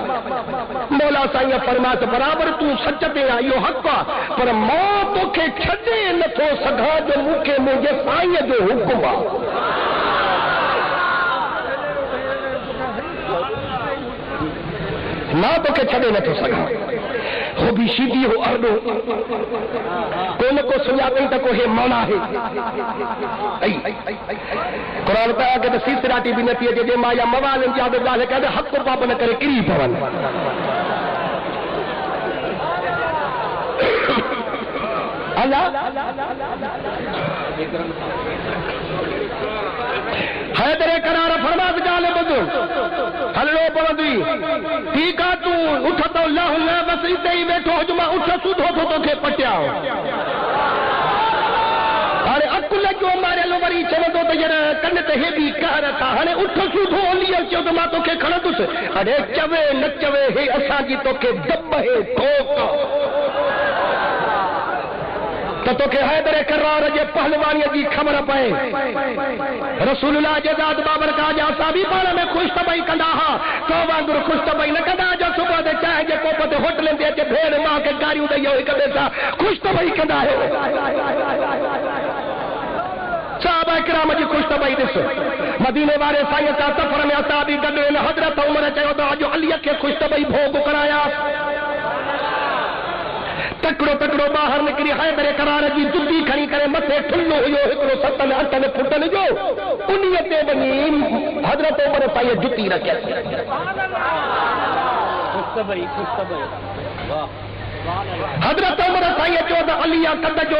S1: مولا سائیں فرمایا برابر تو سچ تے آئیو حق پا پر ماں تو کے چھڈے نہ تو سگا جو منہ کے مجھے سائیں جو حکم آ ماں تو کے چھڈے نہ تو سگا وہ بھی شیدی ہو اردو کون کو سنیا گئی تو کوئی مولا ہے قرآن پہ آگے تو سیسراتی بھی نتی ہے جے ماں یا موال انجاب اللہ کہتے حق کو پاپ نہ کرے کری پون اللہ حیدر قرار فرما جالے بدو ہلو بردی ٹھیک ہے تو اٹھ تو اللہ اللہ بس اتنے ہی بیٹھو جو میں اٹھ سود ہو تو کے پٹیا ہو ارے اکل جو ہمارے لو وری چلے تو جڑا کن تے ہی کہہ رہا تھا ہنے اٹھ سود ہو لیا چو تو ما تو کے کھڑا تو ارے چوے نہ چوے ہے اساں جی تو کے دب ہے ٹھوک تو کہ حیدر قرار جے پہلوانی جی خبر پائے رسول اللہ جے ذات بابر کا جا صحابی پانا میں خوش طبعی کندا ہاں تو وانگر خوش طبعی نہ کندا جو صبح دے چاہے جے کوپتے ہوٹلیں دے جے بھیڑ ماں کے گاریوں دے یو ایک دیسا خوش طبعی کندا ہے صحابہ اکرام جی خوش طبعی دس مدینے والے سائیں کا سفر میں صحابی گدرے نے حضرت عمر چاہو تو جو علی کے خوش طبعی بھوگ کرایا تکڑو تکڑو باہر نکلی حیدر قرار جی جدی کھڑی کرے متے ٹھلو ہوئے ہکڑو 7-8 پھٹن جو انہی تے بنی حضرت عمر پائے جتی رکھے حضرت عمر سائیں جو علی قد جو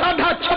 S1: 6.5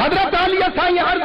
S1: حضرت علی سائیں عرض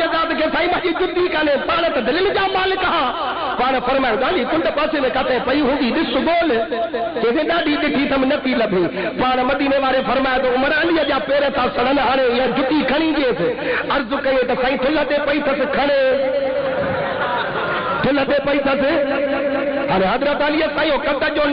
S1: جزاد کے سائیں مجھے جدی کانے پانے تو دلیل جا مالک ہاں پانے فرمائے گالی کنڈ پاسے میں کہتے پئی ہوگی دس گول کہ ڈاڈی ڈٹھی تم نتی لبھی پانے مدینے والے فرمائے تو عمر علی جا پیرے تا سڑن ہانے یا جدی کھنی جے تھے عرض کئے تو سائیں تھلتے پئی تس کھڑے تھلتے پئی تس ارے حضرت علی سائیں کد جو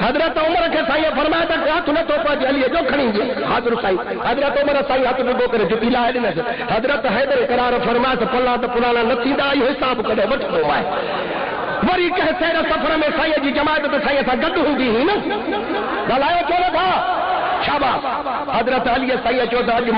S1: حضرت عمر کے سائیں فرمایا تھا کہ ہاتھ نہ تو پاجے علی جو کھڑی جی حاضر سائیں حضرت عمر سائیں ہاتھ نہ کرے جو پیلا ہے نہ حضرت حیدر قرار فرمایا تو پلا تو پرانا نہ تھیندا ايو حساب کڈے وٹھو ہے وری کہ سیر سفر میں سائیں جی جماعت تے سائیں سا گڈ ہوندی ہی نا ڳالهايو چھو نہ تھا شاباش حضرت علی سائیں چودا اج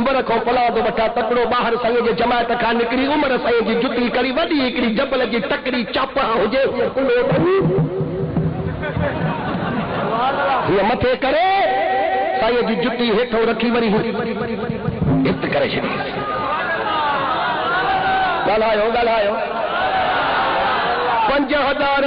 S1: عمر کو پلا دو بٹا تکڑو باہر سائیں جی جماعت کھا نکری عمر سائیں جی جُتی کری وڈی ہکڑی جبل جی ٹکری چاپا ہوجے یہ متے کرے سائیں جی جُتی ہیٹھو رکھی وری ات کرے چھڑی ڳالهايو 5000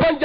S1: 5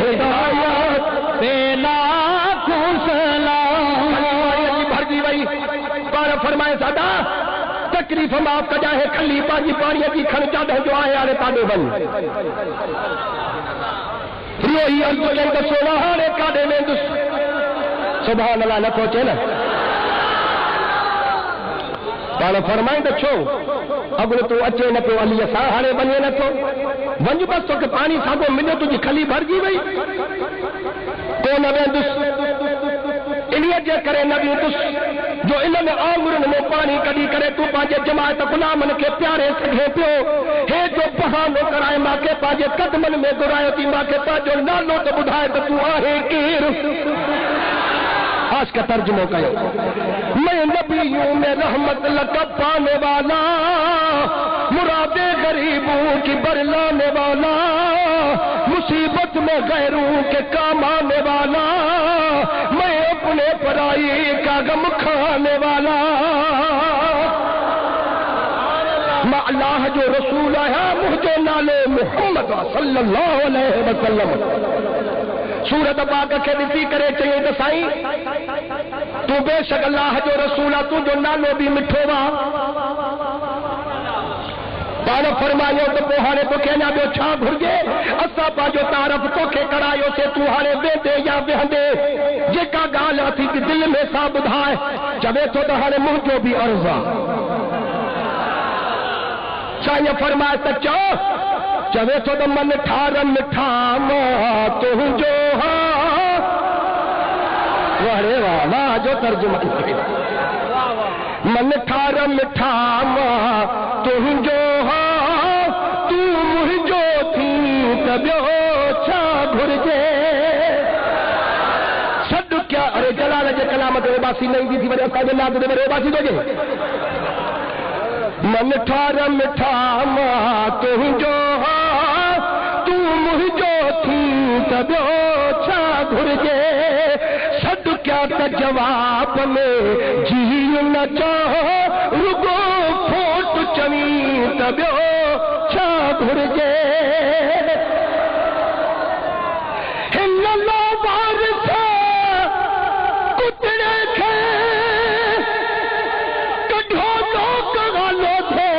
S1: ہدایت
S2: بے لاکھوں سلام
S1: بھر دی وئی بارہ فرمائے ساڈا تکلیف معاف کا جائے کھلی پانی پانی کی کھن چاہتے جو آئے آرے تاڑے بن روئی ارجو لیں دسو وہانے کاڑے میں دس سبحان اللہ نہ پہنچے نا بالا فرمائیں تو چھو اگر تو اچے نہ پہ علی سا ہانے بنے نہ تو ونج بس تو کہ پانی ساگو ملے تجھے کھلی بھر جی وئی کو نہ دس انہی جے کرے نبی دس جو انہوں نے آنگرن میں پانی کڑی کرے تو پاجے جماعت غلامن کے پیارے سکھے پیو ہے جو بہانو کرائے ماں کے پاجے قدمن میں گرائے تھی ماں کے پاجو نالو تو بدھائے تو آہے کیر آج کا ترجمہ کہو میں نبیوں میں رحمت لقب پانے والا مراد غریبوں کی برلانے والا مصیبت میں غیروں کے کام آنے والا میں اپنے پرائی کا غم کھانے والا میں اللہ جو رسول ہے مجھے نالے محمد صلی اللہ علیہ وسلم سورت پاک کے دسی کرے چاہیے تو سائیں تو بے شک اللہ جو رسولہ تو جو نالو بھی مٹھو وا بالا فرمائیو تو پوہانے تو کہنا جو چھا گھرگے اسا پا جو تعرف تو کے کرائیو سے تو ہانے بے دے یا بہندے جے کا گالا تھی کہ دل میں سا بدھائے جبے تو ہانے مجھو بھی عرضا چاہیے فرمائے سچو جبے تو من ٹھارم ٹھاما تو جو ہاں وارے واہ جو ترجمہ من ٹھارم ٹھاما تو جو ہاں تو مجھو تھی تبیو چھا گھرجے سڈ کیا ارے جلال جے کلامت روباسی نہیں دی تھی وجہ کا جو ناد دے روباسی دو جے من ٹھارم ٹھاما تو جو ہاں تو مجھو تھی تبیو چھا گھرجے سڈ کیا تا جواب میں جی نہ چاہو رگو پھوٹ چوی تبیو چھا گھرجے ہن لو وارث کتڑے تھے کڈھو لوگ غالو تھے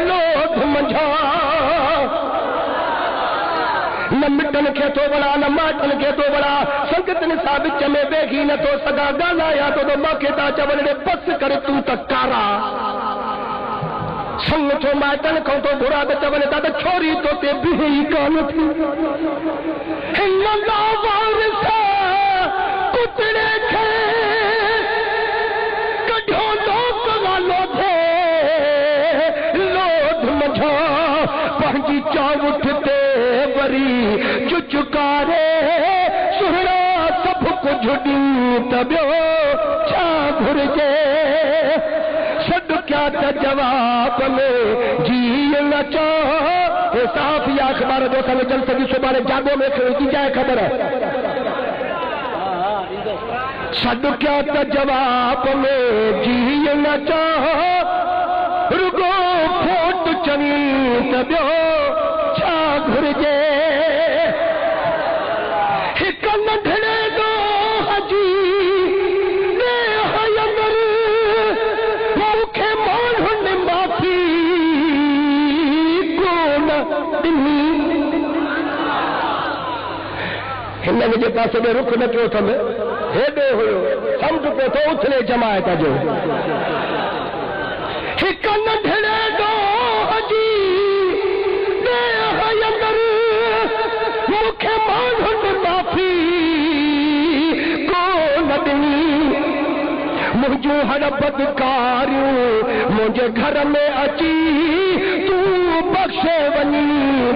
S1: لوگ منجھا نہ مٹن کے تو بڑا نہ ماٹن کے تو بڑا سنگت نے ثابت چمے بے گی نہ تو سگا گالا یا تو ماں کے تا چولے بس کر تو تکارا سنگ تو ماٹن کو تو برا دے چولے تا چھوری تو تے بھی کان تھی ہن لا وارث کتڑے تھے کڈھو لوگ غالو تھے لوگ مجھا پہنچی چاو اٹھتے بری چچکارے سہرا سب کچھ ڈی تبیو چھا گھرجے سڈ کیا تا جواب میں جی نہ چاہو صاحب یا اخبار دو سال جل سکی صبح جاگو میں کھڑی جائے خبر ہے سڈ کیا تا جواب میں جی نہ چاہو رگو پھوٹ چوی تبیو چھا گھرجے ایک نڈھڑے دو حجی دے حیندر موکھے مانہن معافی کون دنی ہن مجھے پاسے میں رکھ نہ کیوں تھا میں ہیڈے ہوئے سمجھ کو تو اتنے جماعت جو ایک نڈھڑے دو حجی دے حیندر موکھے مانہن معافی کون دنی مجھو ہر بدکاریوں مجھے گھر میں اچی تو بخشے ونی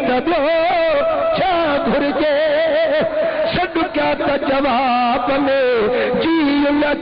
S1: تبیو چھا گھرجے سڈ کیا تا جواب میں جی نہ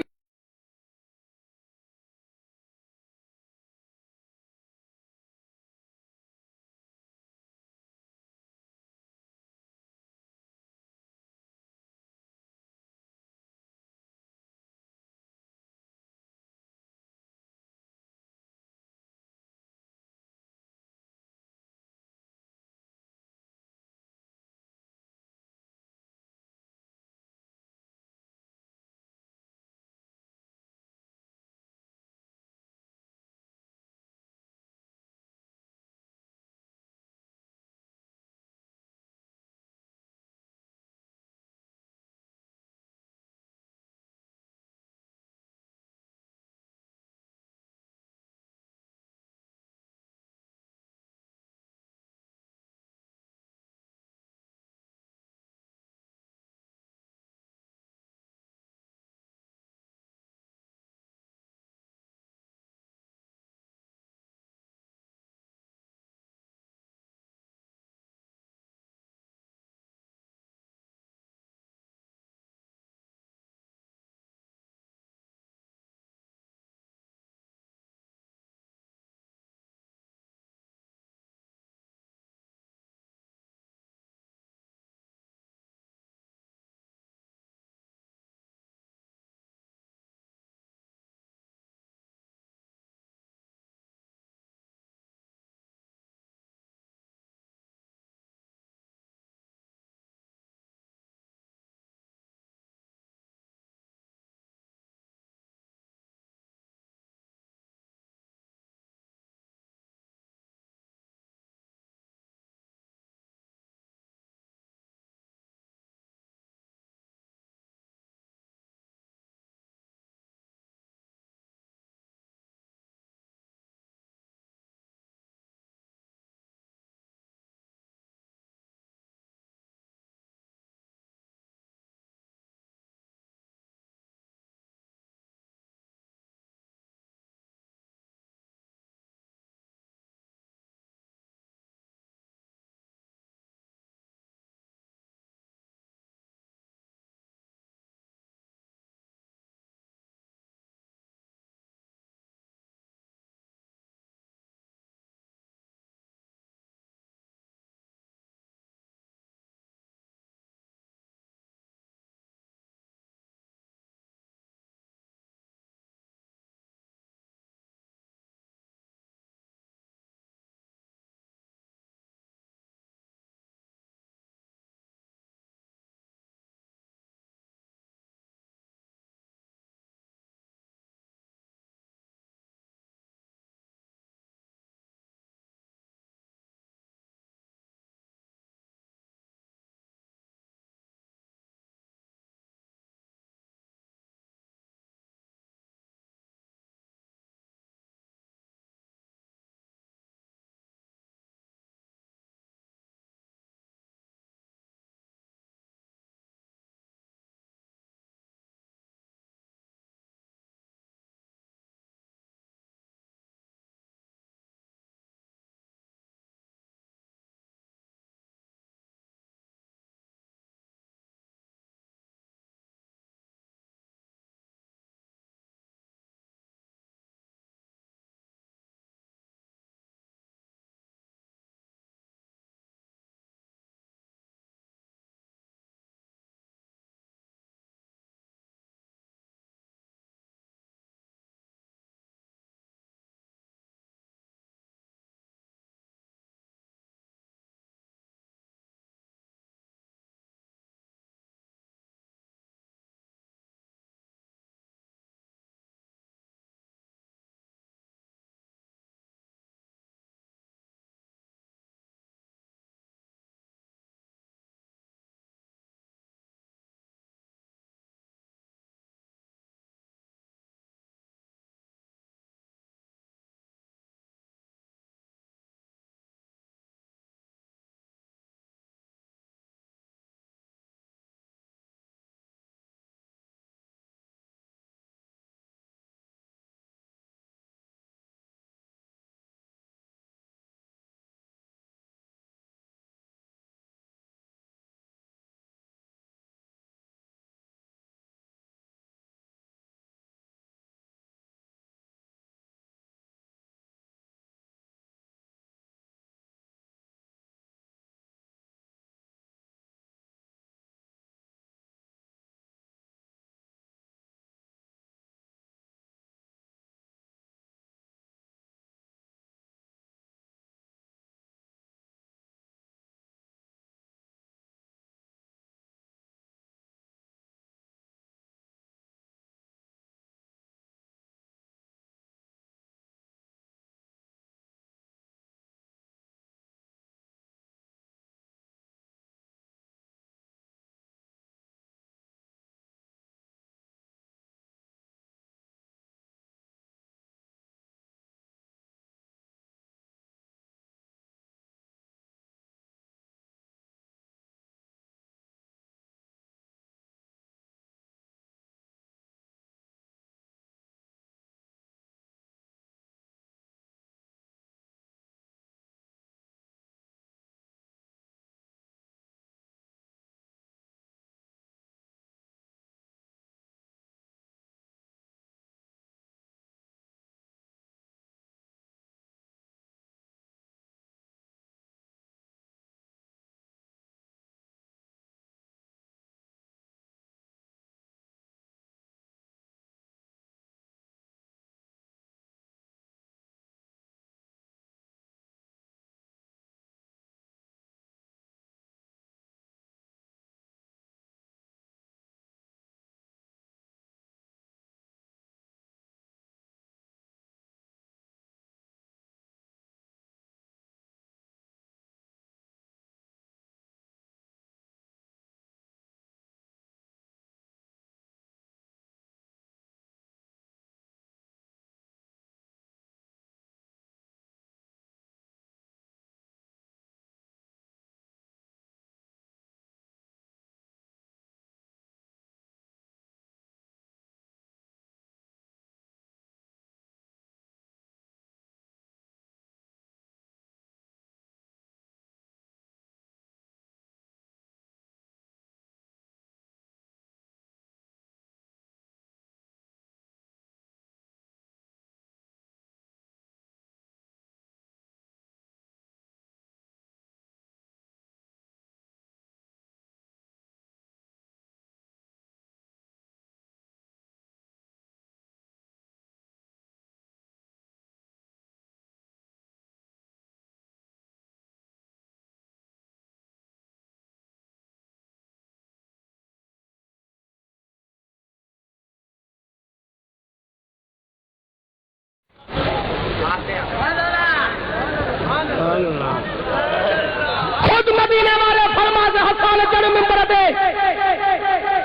S1: خود مدینے والے فرماتے حسان چڑھ ممبر دے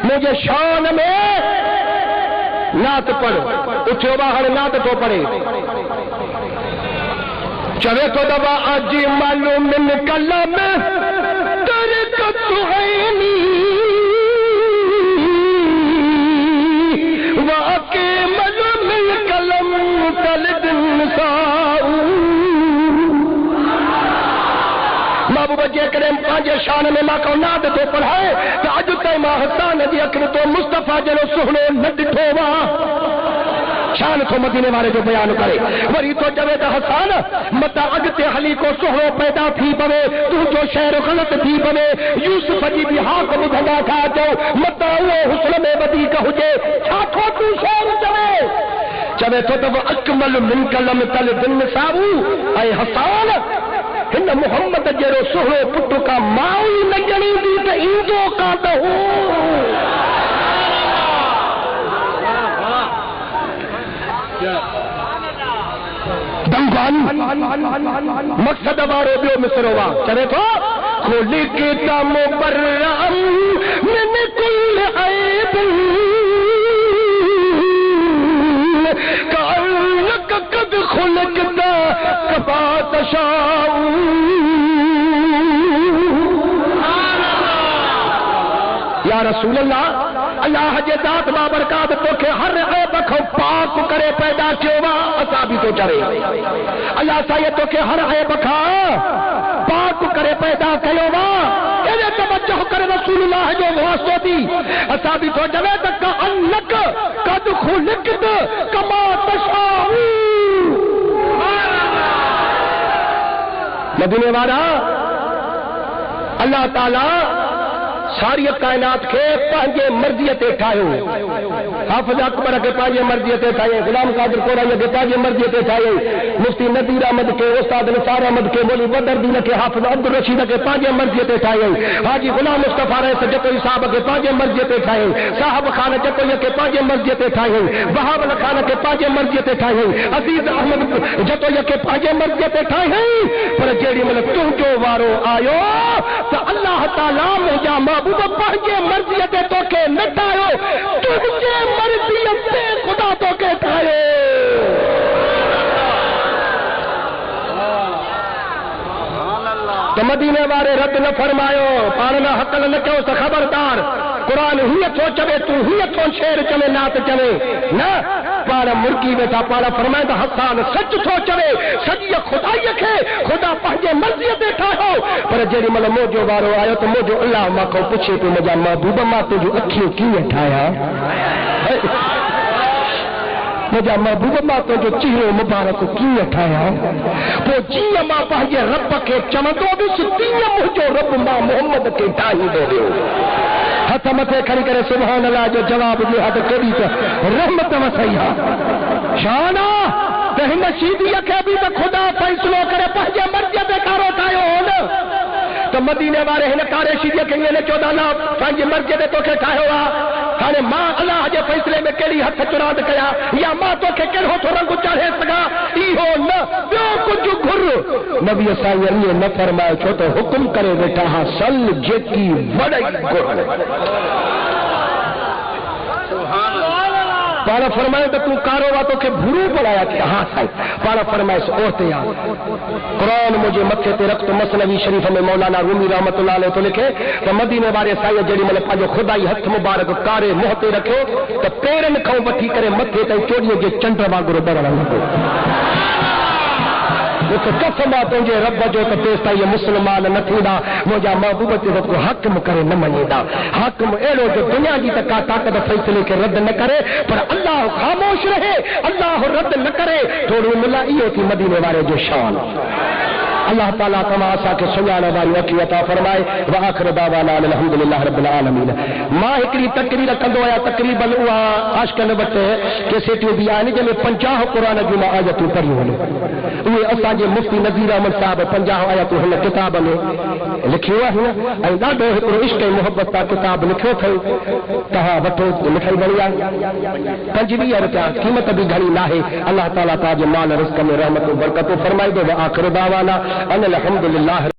S1: مجھے شان میں نعت پڑھ اٹھو باہر نعت تو پڑھے چلے تو دبا اجی معلوم من کلم ترکت عینی واقع معلوم من کلم تلد نساء محبوب جے کریم پانچے شان میں ماں کو نعت تو پڑھائے تو اج تے ماں حسان دی اکر تو مصطفیٰ جنو سہنے نہ ڈٹھو وا شان تو مدینے والے جو بیان کرے وری تو جوید حسان متا اگتے حلی کو سہرو پیدا تھی پوے تو جو شہر غلط تھی پوے یوسف جی بھی حق بدھنا تھا جو متا وہ حسن میں بدی کا ہجے چھاٹھو تو شہر چوے تو وہ اکمل من کلم تل دن ساو اے حسان ہن محمد جیرو سہرو پٹو کا ماؤں نجنی دی تے ایندو کا تو مقصد وارو بیو مصروا چلے تو کھولی کتاب مبرم من کل عیب کانک قد خلقت کما تشاء یا رسول اللہ اللہ جے ذات بابرکات تو کہ ہر عیب کو پاک کرے پیدا کیوں وا اسا بھی تو چرے اللہ سایہ تو کہ ہر عیب کا پاک کرے پیدا کیوں وا کہ توجہ کرے رسول اللہ جو واسطہ دی اسا بھی تو جوے تک انک قد خلقت کما تشاء مدینے والا اللہ تعالی ساری کائنات کے پانچے مرضیت ٹھائے حافظ اکبر کے پانچے مرضیت ٹھائے غلام قادر قورئی کے پانچے مرضیت ٹھائے مفتی نذیر احمد کے استاد نثار احمد کے مولوی بدر دین کے حافظ عبد الرشید کے پانچے مرضیت ٹھائے حاجی غلام مصطفیٰ رئیس جتوئی صاحب کے پانچے مرضیت ٹھائے صاحب خان جتوئی کے پانچے مرضیت ٹھائے بہاول خان کے پانچے مرضیت ٹھائے عزیز احمد جتوئی کے پانچے مرضیت ٹھائے پر جیڑی ملک تو جو وارو آیو تو اللہ تعالیٰ مجھا محبوب پہنچے مرضیت تو کے نٹائیو تجھے مرضیت سے خدا تو کے ٹھائیو تو مدینے والے رد نہ فرمایو پارنا حقل نہ کہو تو خبردار قرآن ہی تو چوے تو ہی تو شیر چوے نات چوے نہ پارا مرکی بیٹا پارا فرمائے تو حسان سچ تو چوے سچی خدائی کھے خدا پہنچے مرضی بیٹھا ہو پر جیری مل موجو بارو آئے تو موجو اللہ ماں کو پوچھے تو مجھا محبوبہ ماں تو جو اکھیوں کی اٹھایا مجھا محبوبہ ماں تو جو چہرے مبارک کی اٹھایا وہ جی ماں پہنچے رب کے چمدو بھی ستین مجھو رب ماں محمد کے ٹائی دو دیو ہاتھ متے کھڑی کرے سبحان اللہ جو جواب دی ہاتھ کڑی تو رحمت وسیہ شانا تہن شیدی کے بھی تو خدا فیصلو کرے پہنچے مرضی بیکارو ٹھائیو ہو نا تو مدینے والے ہن کارے شیدی کے نے 14 نا پہنچے مرضی تو کے ٹھائیو وا کھانے ماں اللہ جے فیصلے میں کیڑی ہتھ چراد کیا یا ماں تو کے کہڑو تو رنگ چڑھے سگا ایہو نہ ٻیو کچھ گھر نبی سائیں نے نہ فرمایا چھو تو حکم کرے بیٹا ہاں سل جیتی وڑائی گھر پارا فرمائے تو تو کاروبار تو کہ بھرو بڑھایا کہ ہاں سائیں پارا فرمائے سے عورتیں یاد قرآن مجھے مکھے تے رکھ تو مثنوی شریف میں مولانا رومی رحمت اللہ علیہ تو لکھے تو مدینے والے سائیں جڑی ملے پاجو خدائی ہتھ مبارک کارے محتے رکھو تو پیرن کھاؤں بٹھی کرے مکھے تے چوڑیے جے چنڈر واگرو بڑھنا لگو تو قسم تجھے رب جو تو پیستا یہ مسلمان نہ تھیدا مجھا محبوب تے کو حکم کرے نہ منیدا حکم اڑو جو دنیا کی تک طاقت فیصلے کے رد نہ کرے پر اللہ خاموش رہے اللہ رد نہ کرے تھوڑی ملا ایو تھی مدینے والے جو شان اللہ تعالیٰ تمام اسا کے سنانا واری اکھی عطا فرمائے وآخر دعوانا الحمدللہ رب العالمین ماں ہکڑی تقریر کندو آیا تقریباً ہوا آشکن بٹے کہ سیٹیو بیانی جے میں 50 قرآن جمع آیتوں پڑھی ہونے وہ اسا جے مفتی نذیر احمد صاحب 50 آیتوں ہن کتاب میں لکھیو ہے اے ڈاڈو ہکڑو عشق محبت کا کتاب لکھو تھو کہا وٹو مٹھائی بنیا 25 روپیہ قیمت بھی گھنی نہ ہے اللہ تعالیٰ تاج مال رزق میں رحمت و برکت فرمائے دے وآخر دعوانا ان الحمدللہ